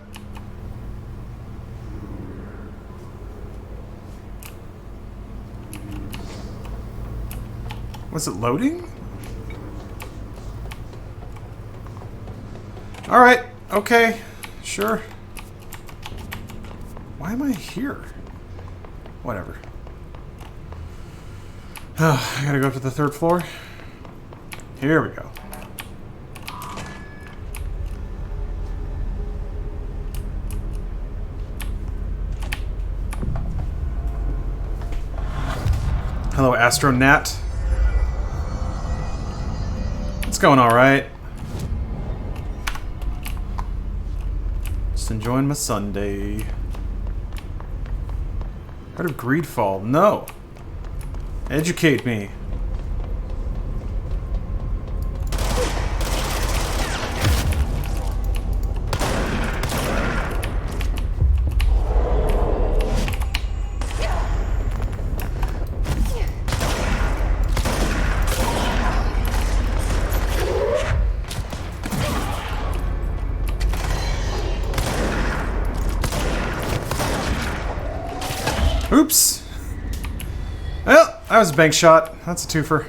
Was it loading? Alright, okay, sure. Why am I here? Whatever. Oh, I gotta go up to the 3rd floor. Here we go. Hello, Astronat. It's going alright. Just enjoying my Sunday. Heard of Greedfall? No. Educate me. Oops. Well, that was a bank shot. That's a twofer.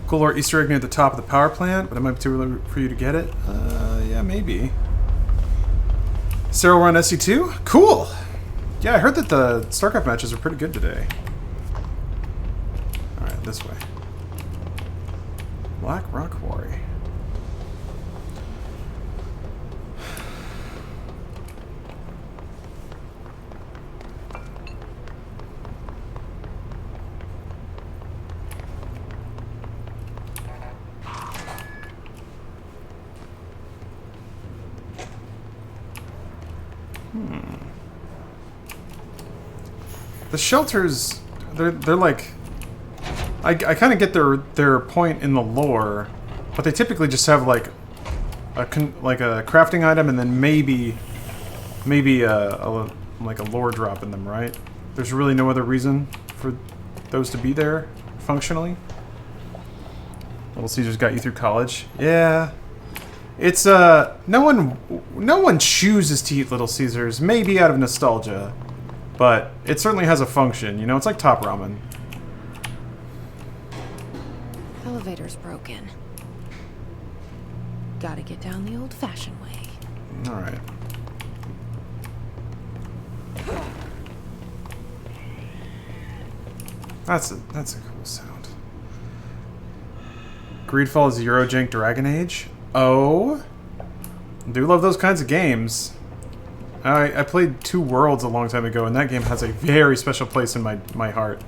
Cool little Easter egg near the top of the power plant, but it might be too early for you to get it. Yeah, maybe. Serial run SC2? Cool! Yeah, I heard that the StarCraft matches are pretty good today. Alright, this way. Blackrock Quarry. The shelters, they're like, I kind of get their point in the lore, but they typically just have like a crafting item and then maybe like a lore drop in them, right? There's really no other reason for those to be there functionally. Little Caesars got you through college. Yeah. It's no one chooses to eat Little Caesars, maybe out of nostalgia, but it certainly has a function, you know, it's like Top Ramen. Elevator's broken. Gotta get down the old-fashioned way. Alright. That's a cool sound. Greedfall is Eurojank Dragon Age. Oh, I do love those kinds of games. I played Two Worlds a long time ago, and that game has a very special place in my heart.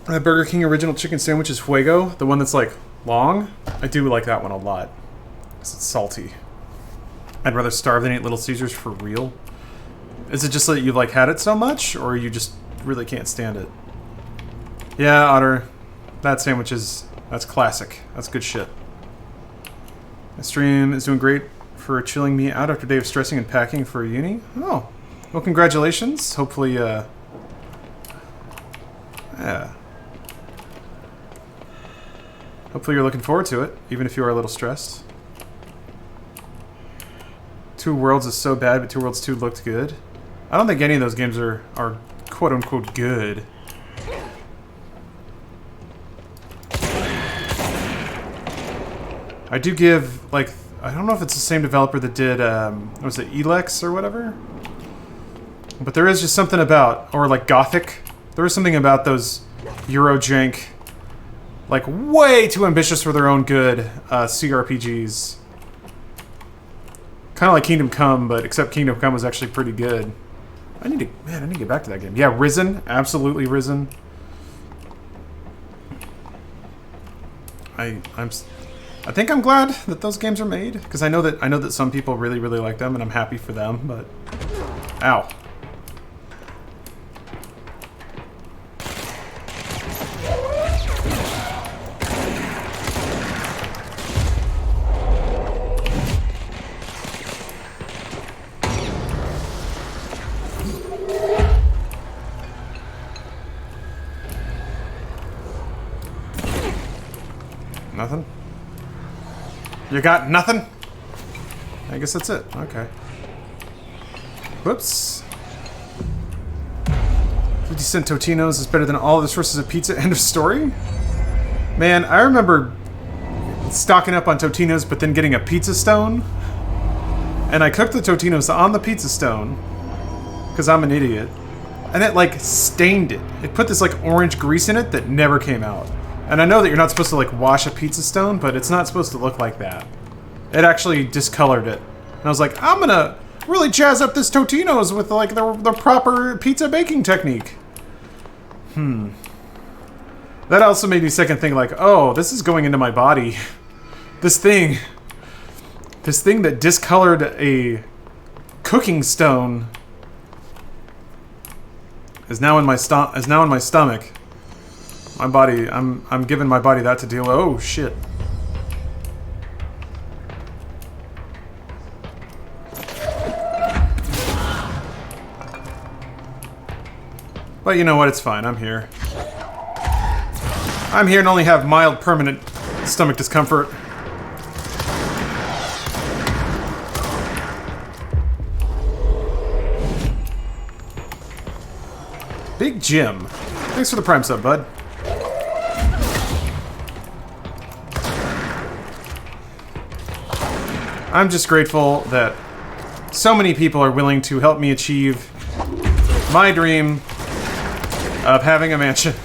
That Burger King original chicken sandwich is Fuego, the one that's like long. I do like that one a lot. 'Cause it's salty. I'd rather starve than eat Little Caesars for real. Is it just that you like had it so much, or you just really can't stand it? Yeah, Otter. That sandwich that's classic. That's good shit. My stream is doing great for chilling me out after a day of stressing and packing for uni. Oh, well, congratulations. Hopefully Yeah. Hopefully you're looking forward to it, even if you are a little stressed. Two Worlds is so bad, but Two Worlds 2 looked good. I don't think any of those games are quote-unquote good. I do give, like, I don't know if it's the same developer that did, was it Elex or whatever? But there is just something about, or like Gothic, there is something about those Eurojank, like way too ambitious for their own good, CRPGs. Kind of like Kingdom Come, but except Kingdom Come was actually pretty good. I need to get back to that game. Yeah, Risen, absolutely Risen. I think I'm glad that those games are made because I know that some people really like them, and I'm happy for them. But ow. Nothing? You got nothing? I guess that's it. Okay. Whoops. 50-cent Totino's is better than all the sources of pizza. End of story? Man, I remember stocking up on Totino's but then getting a pizza stone. And I cooked the Totino's on the pizza stone because I'm an idiot. And it like stained it. It put this like orange grease in it that never came out. And I know that you're not supposed to like wash a pizza stone, but it's not supposed to look like that. It actually discolored it. And I was like, I'm gonna really jazz up this Totino's with like the proper pizza baking technique. That also made me second think like, oh, this is going into my body. This thing that discolored a cooking stone is now in my stomach. My body, I'm giving my body that to deal with. Oh shit. But you know what, it's fine, I'm here. I'm here and only have mild permanent stomach discomfort. Big Jim. Thanks for the Prime sub, bud. I'm just grateful that so many people are willing to help me achieve my dream of having a mansion.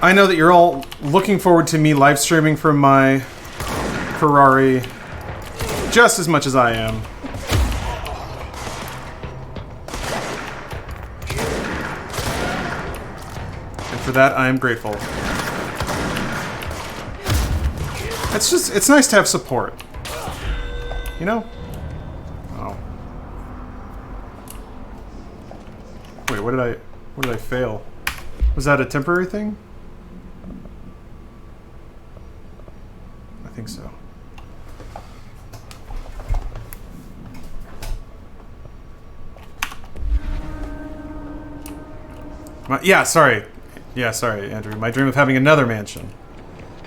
I know that you're all looking forward to me live streaming from my Ferrari just as much as I am. And for that, I am grateful. It's nice to have support. You know? Oh. Wait, what did I fail? Was that a temporary thing? I think so. Yeah, sorry, Andrew. My dream of having another mansion.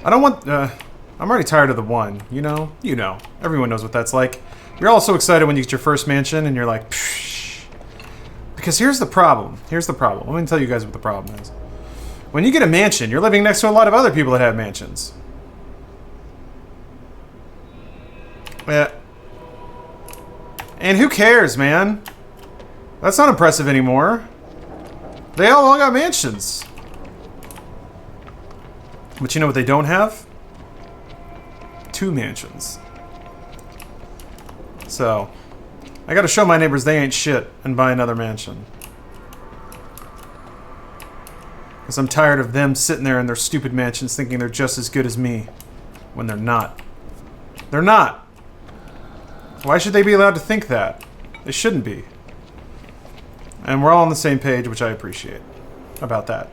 I don't want, I'm already tired of the one, you know? You know. Everyone knows what that's like. You're all so excited when you get your first mansion and you're like, psh. Because here's the problem. Let me tell you guys what the problem is. When you get a mansion, you're living next to a lot of other people that have mansions. Yeah. And who cares, man? That's not impressive anymore. They all got mansions. But you know what they don't have? 2 mansions. So, I gotta show my neighbors they ain't shit and buy another mansion. Because I'm tired of them sitting there in their stupid mansions thinking they're just as good as me. When they're not. They're not. Why should they be allowed to think that? They shouldn't be. And we're all on the same page, which I appreciate about that.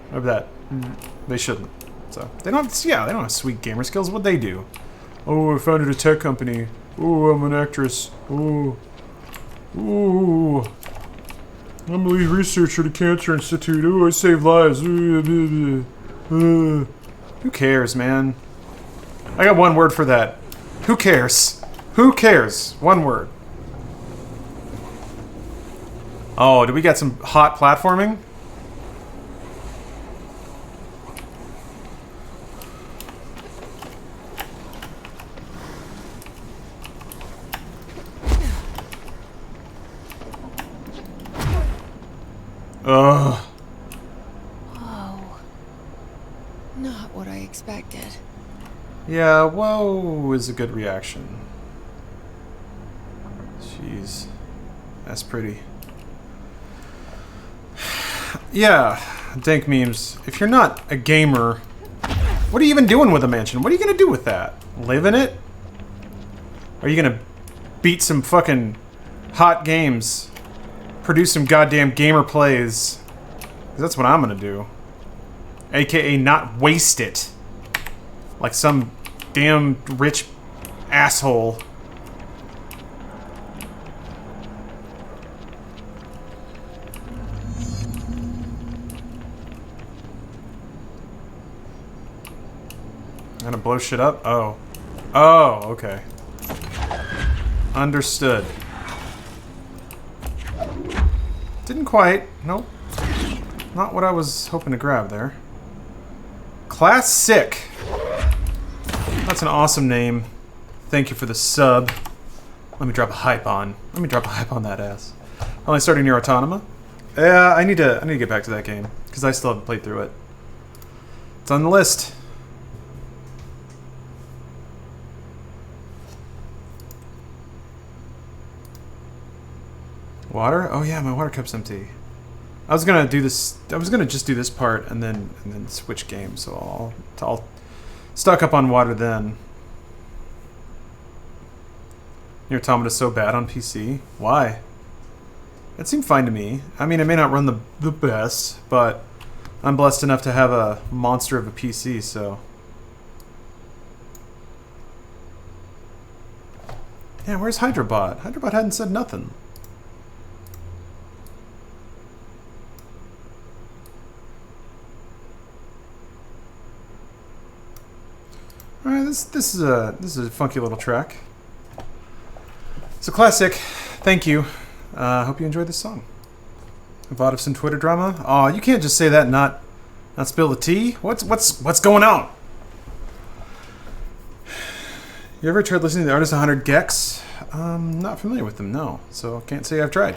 They shouldn't. So they don't. Yeah, they don't have sweet gamer skills. What they do? Oh, I founded a tech company. Oh, I'm an actress. Oh, I'm a lead researcher at the Cancer Institute. Oh, I save lives. Who cares, man? I got one word for that. Who cares? Who cares? One word. Oh, do we got some hot platforming? Ugh. Whoa. Not what I expected. Yeah, whoa is a good reaction. Jeez. That's pretty. Yeah, dank memes. If you're not a gamer, what are you even doing with a mansion? What are you gonna do with that? Live in it? Are you gonna beat some fucking hot games? Produce some goddamn gamer plays? 'Cause that's what I'm gonna do. AKA not waste it. Like some damn rich asshole. Gonna blow shit up? Oh. Oh, okay. Understood. Didn't quite. Nope. Not what I was hoping to grab there. Classic. That's an awesome name. Thank you for the sub. Let me drop a hype on. Let me drop a hype on that ass. Only starting Nier Automata? Yeah, I need to get back to that game because I still haven't played through it. It's on the list. Water? Oh yeah, my water cup's empty. I was gonna do this. I was gonna just do this part and then switch games. So I'll stock up on water then. Nier Automata's so bad on PC. Why? It seemed fine to me. I mean, it may not run the best, but I'm blessed enough to have a monster of a PC. So yeah, where's Hydrobot? Hydrobot hadn't said nothing. All right, this is a funky little track. It's a classic. Thank you. Hope you enjoyed this song. A lot of some Twitter drama. Oh, you can't just say that and not spill the tea. What's going on? You ever tried listening to the Artist 100 Gex? Not familiar with them, no. So can't say I've tried.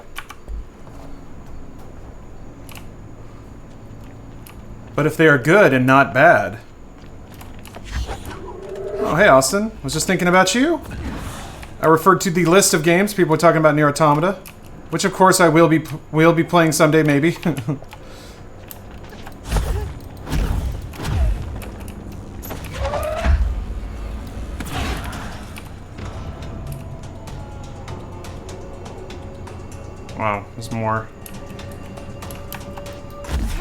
But if they are good and not bad. Oh, hey, Austin. Was just thinking about you. I referred to the list of games people were talking about Nier Automata, which of course I will be playing someday, maybe. Wow, there's more.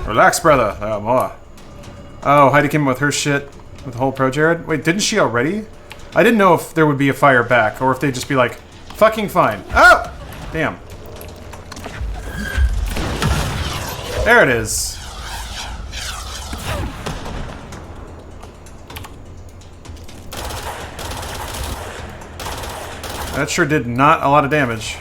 Relax, brother. Oh, more. Oh, Heidi came up with her shit. With the whole Pro Jared? Wait, didn't she already? I didn't know if there would be a fire back, or if they'd just be like, fucking fine. Oh! Damn. There it is. That sure did not a lot of damage.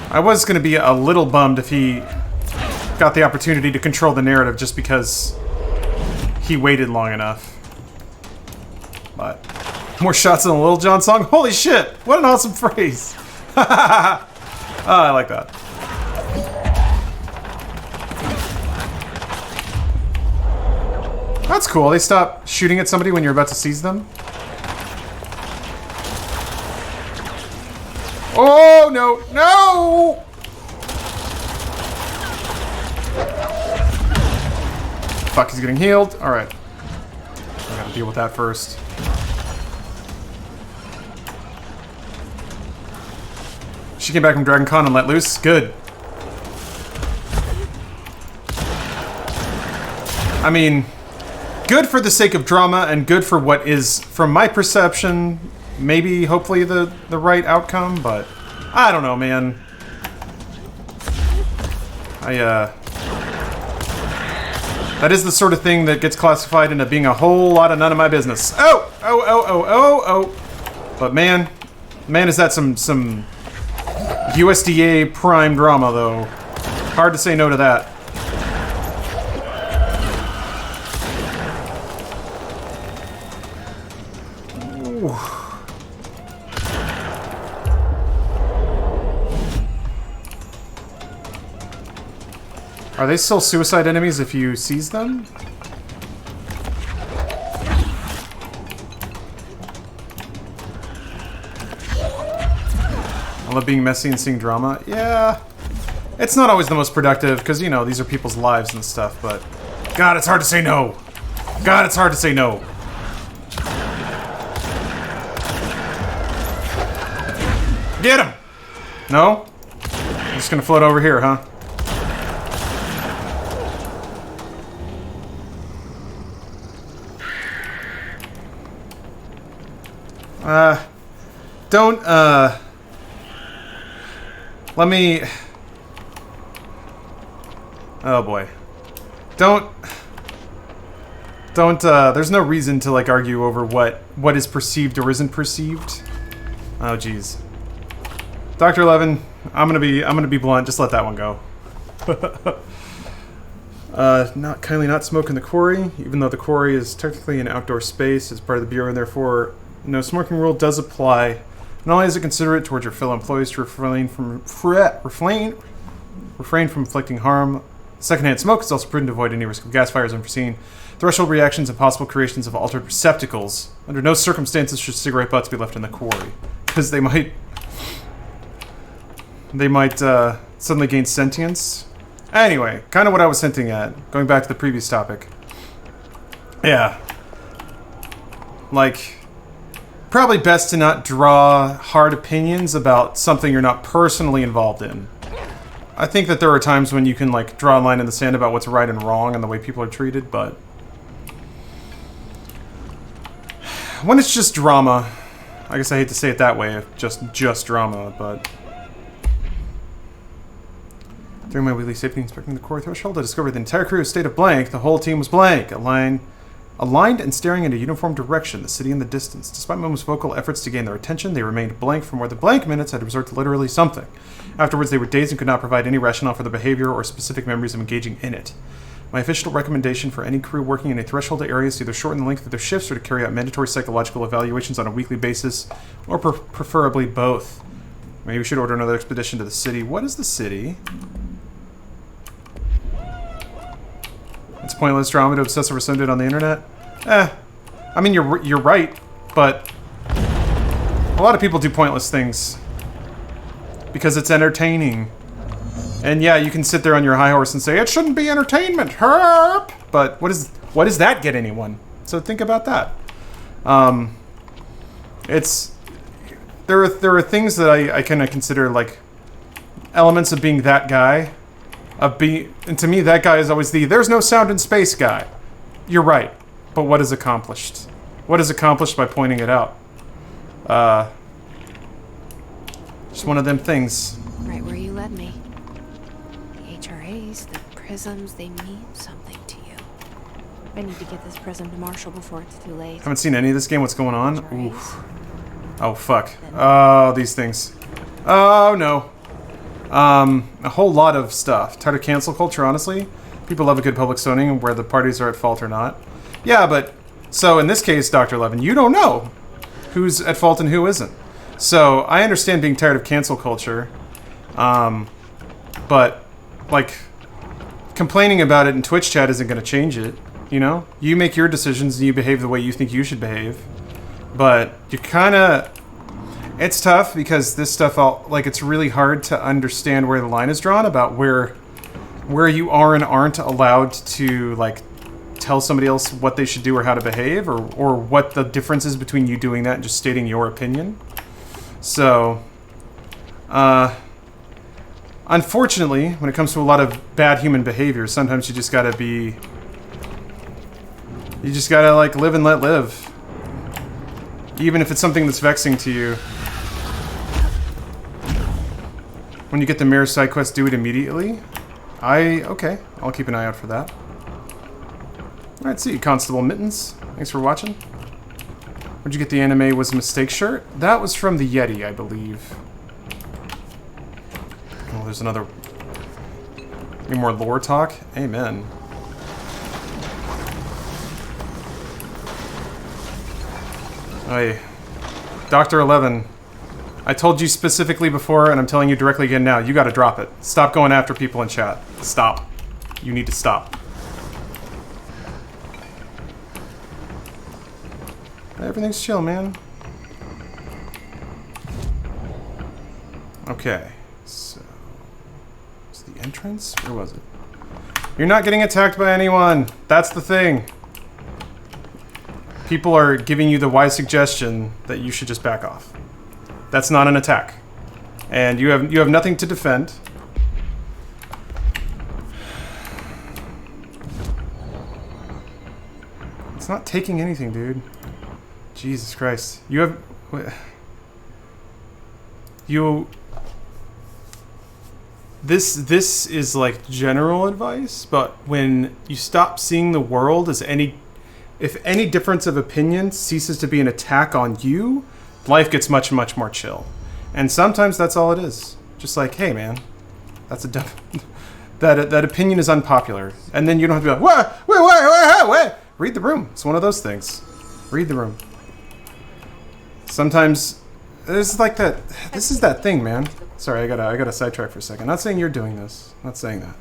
I was going to be a little bummed if he got the opportunity to control the narrative just because he waited long enough. But more shots than a Lil Jon song? Holy shit! What an awesome phrase! Oh, I like that. That's cool. They stop shooting at somebody when you're about to seize them. Oh, no! No! Fuck, he's getting healed. Alright. I gotta deal with that first. She came back from Dragon Con and let loose. Good. I mean, good for the sake of drama and good for what is, from my perception, maybe, hopefully, the right outcome, but I don't know, man. That is the sort of thing that gets classified into being a whole lot of none of my business. Oh! Oh, oh, oh, oh, oh! But man, is that some USDA prime drama, though. Hard to say no to that. Ooh. Are they still suicide enemies if you seize them? I love being messy and seeing drama. Yeah. It's not always the most productive, because, you know, these are people's lives and stuff, but... God, it's hard to say no! God, it's hard to say no! Get him! No? I'm just gonna float over here, huh? Don't, let me... Oh boy. Don't, there's no reason to, like, argue over what is perceived or isn't perceived. Oh, jeez. Dr. Levin, I'm gonna be blunt, just let that one go. Kindly not smoke in the quarry, even though the quarry is technically an outdoor space as part of the Bureau, and therefore no smoking rule does apply. Not only is it considerate towards your fellow employees to refrain from inflicting harm, secondhand smoke is also prudent to avoid any risk of gas fires unforeseen, threshold reactions, and possible creations of altered receptacles. Under no circumstances should cigarette butts be left in the quarry, because they might suddenly gain sentience. Anyway, kind of what I was hinting at, going back to the previous topic. Yeah. Like, probably best to not draw hard opinions about something you're not personally involved in. I think that there are times when you can, like, draw a line in the sand about what's right and wrong and the way people are treated, but when it's just drama, I guess I hate to say it that way, just drama, but during my weekly safety inspecting the core threshold, I discovered the entire crew state of blank. The whole team was blank, aligned and staring in a uniform direction, the city in the distance. Despite my most vocal efforts to gain their attention, they remained blank for more than blank minutes. I had to resort to literally something. Afterwards, they were dazed and could not provide any rationale for their behavior or specific memories of engaging in it. My official recommendation for any crew working in a threshold area is to either shorten the length of their shifts or to carry out mandatory psychological evaluations on a weekly basis, or preferably both. Maybe we should order another expedition to the city. What is the city? It's pointless drama to obsess over something on the internet. I mean, you're right, but a lot of people do pointless things because it's entertaining. And yeah, you can sit there on your high horse and say it shouldn't be entertainment, herp. But what does that get anyone? So think about that. There are things that I kind of consider like elements of being that guy. And to me, that guy is always there's no sound in space guy. You're right, but what is accomplished? What is accomplished by pointing it out? Just one of them things. Right where you led me. The HRAs, the prisms, they mean something to you. I need to get this prism to Marshall before it's too late. Haven't seen any of this game. What's going on? Oof. Oh, fuck. Oh, these things. Oh, no. A whole lot of stuff. Tired of cancel culture, honestly. People love a good public stoning where the parties are at fault or not. Yeah, but... So, in this case, Dr. Levin, you don't know who's at fault and who isn't. So, I understand being tired of cancel culture. But, like, complaining about it in Twitch chat isn't going to change it, you know? You make your decisions and you behave the way you think you should behave. But, you kind of... It's tough because this stuff, it's really hard to understand where the line is drawn about where you are and aren't allowed to, like, tell somebody else what they should do or how to behave, or what the difference is between you doing that and just stating your opinion. So, unfortunately, when it comes to a lot of bad human behavior, sometimes you just gotta like live and let live. Even if it's something that's vexing to you. When you get the mirror side quest, do it immediately. Okay, I'll keep an eye out for that. Alright, see you, Constable Mittens. Thanks for watching. Where'd you get the anime was a mistake shirt? That was from the Yeti, I believe. Oh, there's another... Any more lore talk? Amen. Hey, Dr. 11. I told you specifically before, and I'm telling you directly again now, you gotta drop it. Stop going after people in chat. Stop. You need to stop. Everything's chill, man. Okay, so... Is the entrance? Where was it? You're not getting attacked by anyone! That's the thing! People are giving you the wise suggestion that you should just back off. That's not an attack. And you have nothing to defend. It's not taking anything, dude. Jesus Christ. You have... This is like general advice, but when you stop seeing the world as if any difference of opinion ceases to be an attack on you, life gets much, much more chill. And sometimes that's all it is. Just like, hey man, that's a dumb... that opinion is unpopular. And then you don't have to be like, wait. Read the room. It's one of those things. Read the room. Sometimes, it's like that, this is that thing, man. Sorry, I gotta sidetrack for a second. Not saying you're doing this. Not saying that.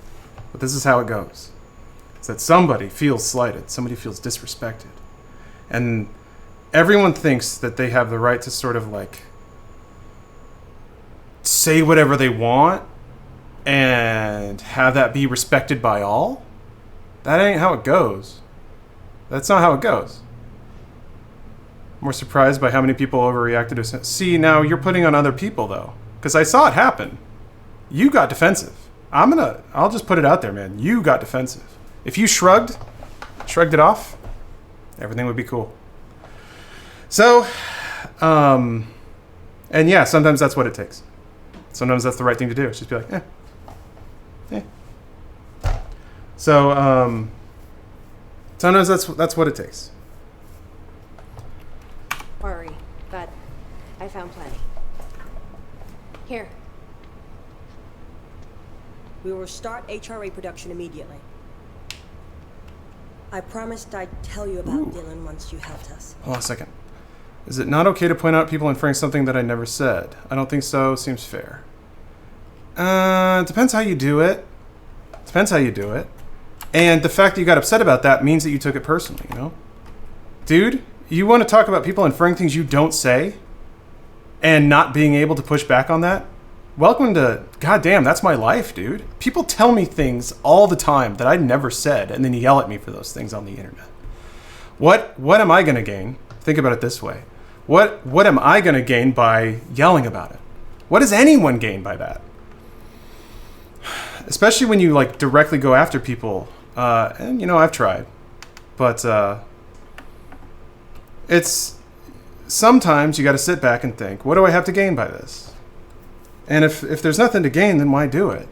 But this is how it goes. It's that somebody feels slighted. Somebody feels disrespected. And everyone thinks that they have the right to sort of like say whatever they want and have that be respected by all. That ain't how it goes. That's not how it goes. I'm more surprised by how many people overreacted to... See, now you're putting on other people though. Because I saw it happen. You got defensive. I'll just put it out there, man. You got defensive. If you shrugged it off, everything would be cool. So, and yeah, sometimes that's what it takes. Sometimes that's the right thing to do. It's just be like, eh. So, sometimes that's what it takes. Worry, but I found plenty. Here. We will start HRA production immediately. I promised I'd tell you about Dylan once you helped us. Hold on a second. Is it not okay to point out people inferring something that I never said? I don't think so. Seems fair. Depends how you do it. And the fact that you got upset about that means that you took it personally, you know? Dude, you want to talk about people inferring things you don't say and not being able to push back on that? Welcome to... Goddamn, that's my life, dude. People tell me things all the time that I never said and then yell at me for those things on the internet. What am I going to gain? Think about it this way. What am I going to gain by yelling about it? What does anyone gain by that? Especially when you like directly go after people. And you know, I've tried. But it's sometimes you got to sit back and think, what do I have to gain by this? And if there's nothing to gain, then why do it?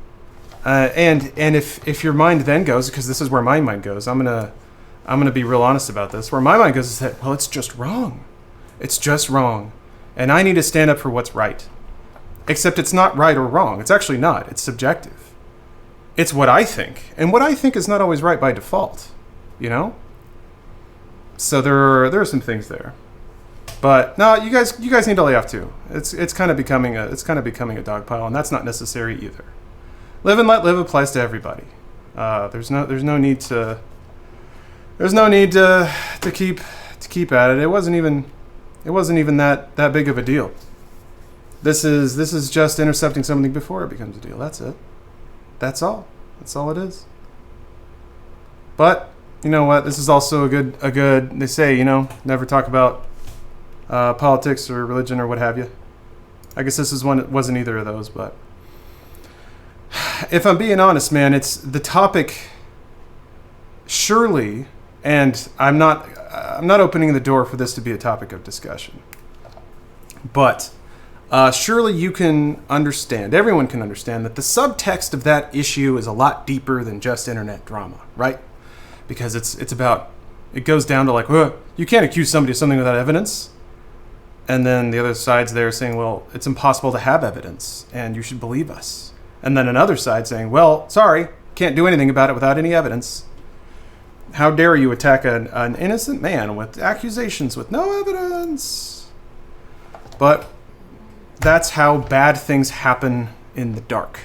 And if your mind then goes, because this is where my mind goes, I'm gonna be real honest about this. Where my mind goes is that, well, it's just wrong. It's just wrong. And I need to stand up for what's right. Except it's not right or wrong. It's actually not. It's subjective. It's what I think. And what I think is not always right by default. You know? So there are some things there. But no, you guys need to lay off too. It's kind of becoming a dog pile, and that's not necessary either. Live and let live applies to everybody. There's no need to keep at it. It wasn't even that big of a deal. This is just intercepting something before it becomes a deal. That's it. That's all. That's all it is. But you know what? This is also a good. They say, you know, never talk about politics or religion or what have you. I guess this is one. It wasn't either of those, but if I'm being honest, man, it's the topic. Surely, and I'm not opening the door for this to be a topic of discussion, but surely you can understand. Everyone can understand that the subtext of that issue is a lot deeper than just internet drama, right? Because it's about, it goes down to like, well, you can't accuse somebody of something without evidence. And then the other side's there saying, well, it's impossible to have evidence and you should believe us. And then another side saying, well, sorry, can't do anything about it without any evidence. How dare you attack an innocent man with accusations with no evidence? But that's how bad things happen in the dark.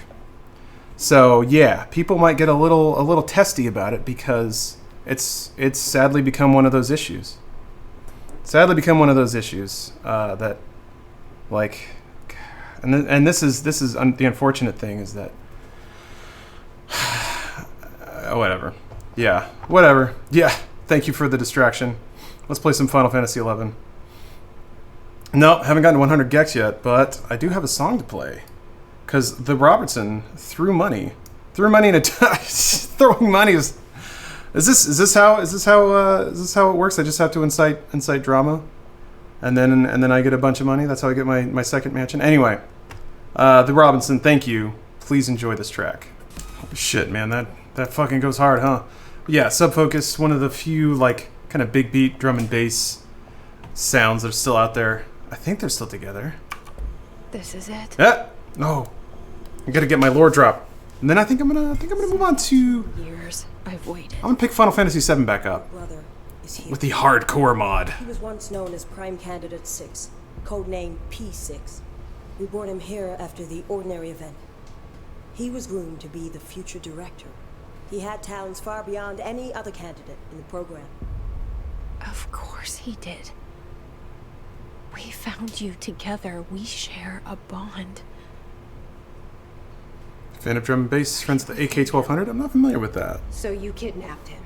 So yeah, people might get a little testy about it because it's sadly become one of those issues. That, like, and this is the unfortunate thing is that whatever. Yeah, whatever. Yeah, thank you for the distraction. Let's play some Final Fantasy XI. No, haven't gotten to 100 Gex yet, but I do have a song to play. Because the Robertson threw money in a throwing money is this how it works? I just have to incite drama, and then I get a bunch of money. That's how I get my second mansion. Anyway, the Robinson, thank you. Please enjoy this track. Holy shit, man, that fucking goes hard, huh? Yeah, Subfocus, one of the few like kind of big beat drum and bass sounds that are still out there. I think they're still together. This is it. Yeah. No. I gotta get my lore drop, and then I think I'm gonna move on to. Years I've waited. I'm gonna pick Final Fantasy VII back up. Brother is here. With the hardcore mod. He was once known as Prime Candidate 6, codename P6. We brought him here after the ordinary event. He was groomed to be the future director. He had talents far beyond any other candidate in the program. Of course he did. We found you together. We share a bond. Fan of drum and bass, friends of the AK-1200? I'm not familiar with that. So you kidnapped him.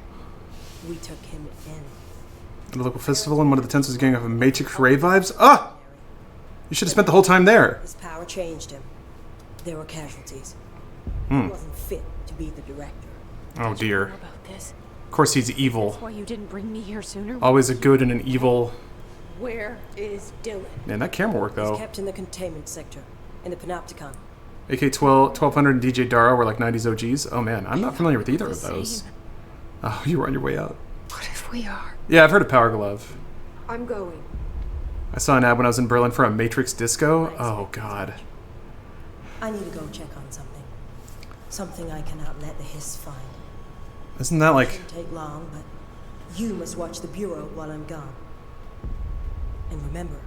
We took him in. At a local festival, and one of the tents was getting off of Matrix Ray vibes? Ah! You should have spent the whole time there. His power changed him. There were casualties. Hmm. He wasn't fit to be the director. Oh dear. About this. Of course he's evil. That's why you didn't bring me here sooner. Always a good and an evil. Where is Dylan? Man, that camera work though. He's kept in the containment sector, in the Panopticon. AK-1200 and DJ Dara were like 90s OGs. Oh man, I'm not familiar with either of those. Oh, you were on your way out. What if we are? Yeah, I've heard of Power Glove. I'm going. I saw an ad when I was in Berlin for a Matrix disco. Oh god. I need to go check on something. Something I cannot let the Hiss find. Isn't that like... It shouldn't take long, but you must watch the Bureau while I'm gone. And remember,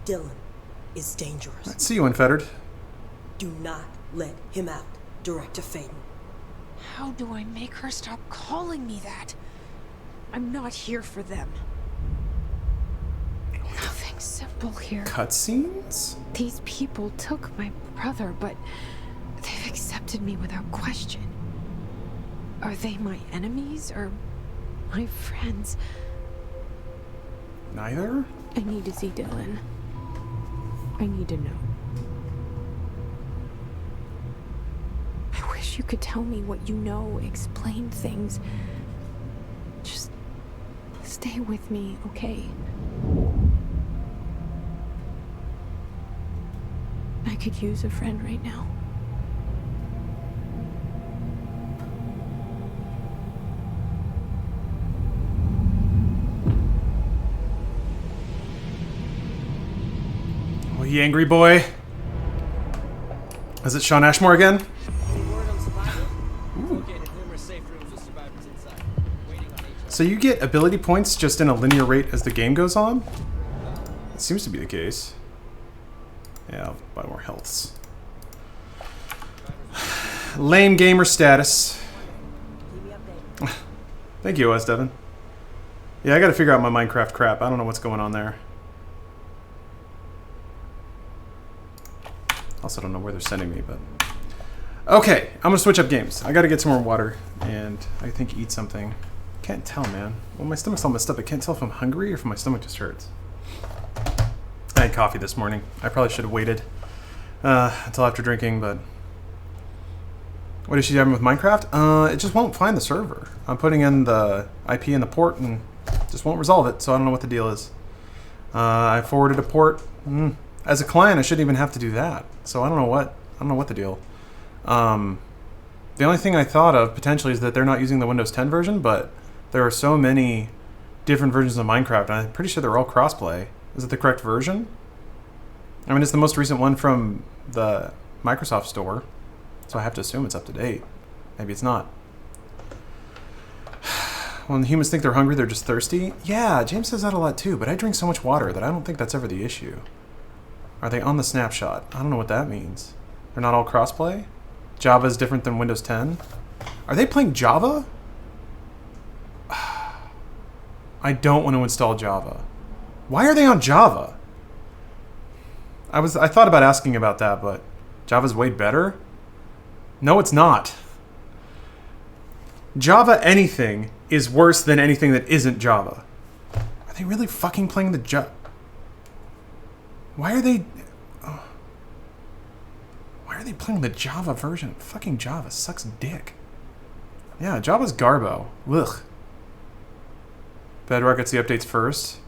Dylan is dangerous. I'd see you, Unfettered. Do not let him out, Director Faden. How do I make her stop calling me that? I'm not here for them. Nothing simple here. Cutscenes? These people took my brother, but they've accepted me without question. Are they my enemies or my friends? Neither? I need to see Dylan. I need to know. I wish you could tell me what you know, explain things. Just stay with me, okay? I could use a friend right now. Oh, you angry boy? Is it Sean Ashmore again? Ooh. So you get ability points just in a linear rate as the game goes on? It seems to be the case. Yeah, I'll buy more healths. Lame gamer status. Thank you, Wes Devin. Yeah, I gotta figure out my Minecraft crap. I don't know what's going on there. Also don't know where they're sending me, but... Okay, I'm gonna switch up games. I gotta get some more water, and I think eat something. Can't tell, man. Well, my stomach's all messed up. I can't tell if I'm hungry or if my stomach just hurts. I had coffee this morning. I probably should have waited until after drinking, but... What is she having with Minecraft? It just won't find the server. I'm putting in the IP in the port and just won't resolve it, so I don't know what the deal is. I forwarded a port. As a client, I shouldn't even have to do that. So I don't know what the deal. The only thing I thought of potentially is that they're not using the Windows 10 version, but there are so many different versions of Minecraft, and I'm pretty sure they're all crossplay. Is it the correct version? I mean, it's the most recent one from the Microsoft Store, so I have to assume it's up to date. Maybe it's not. When humans think they're hungry, they're just thirsty. Yeah, James says that a lot too, but I drink so much water that I don't think that's ever the issue. Are they on the snapshot? I don't know what that means. They're not all crossplay? Java is different than Windows 10? Are they playing Java? I don't want to install Java. Why are they on Java? I thought about asking about that, but Java's way better? No, it's not. Java anything is worse than anything that isn't Java. Are they really fucking playing the Java? Why are they playing the Java version? Fucking Java sucks dick. Yeah, Java's garbo. Ugh. Bedrock gets the updates first.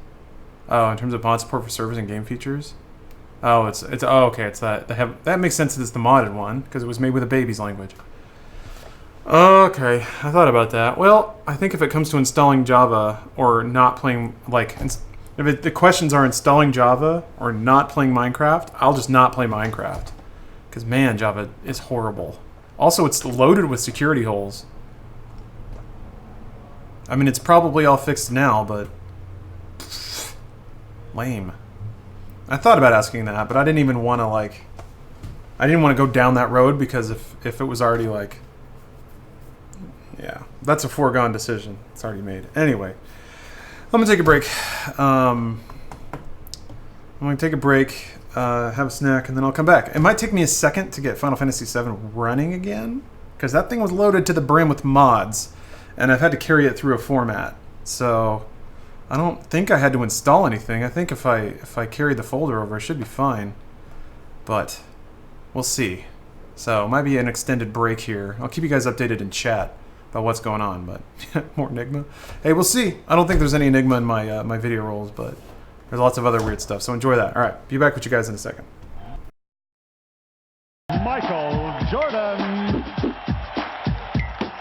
Oh, in terms of mod support for servers and game features. Oh, it's okay. It's that that makes sense that it's the modded one because it was made with a baby's language. Okay, I thought about that. Well, I think if it comes to installing Java or not playing, like, if the questions are installing Java or not playing Minecraft, I'll just not play Minecraft. Because, man, Java is horrible. Also, it's loaded with security holes. I mean, it's probably all fixed now, but... lame. I thought about asking that, but I didn't even want to, like... I didn't want to go down that road because if it was already, like... Yeah, that's a foregone decision. It's already made. Anyway, I'm going to take a break. I'm going to take a break, have a snack, and then I'll come back. It might take me a second to get Final Fantasy VII running again, because that thing was loaded to the brim with mods, and I've had to carry it through a format. So I don't think I had to install anything. I think if I carried the folder over, it should be fine. But we'll see. So it might be an extended break here. I'll keep you guys updated in chat about what's going on, but more Enigma. Hey, we'll see. I don't think there's any Enigma in my my video rolls, but there's lots of other weird stuff, so enjoy that. All right, be back with you guys in a second.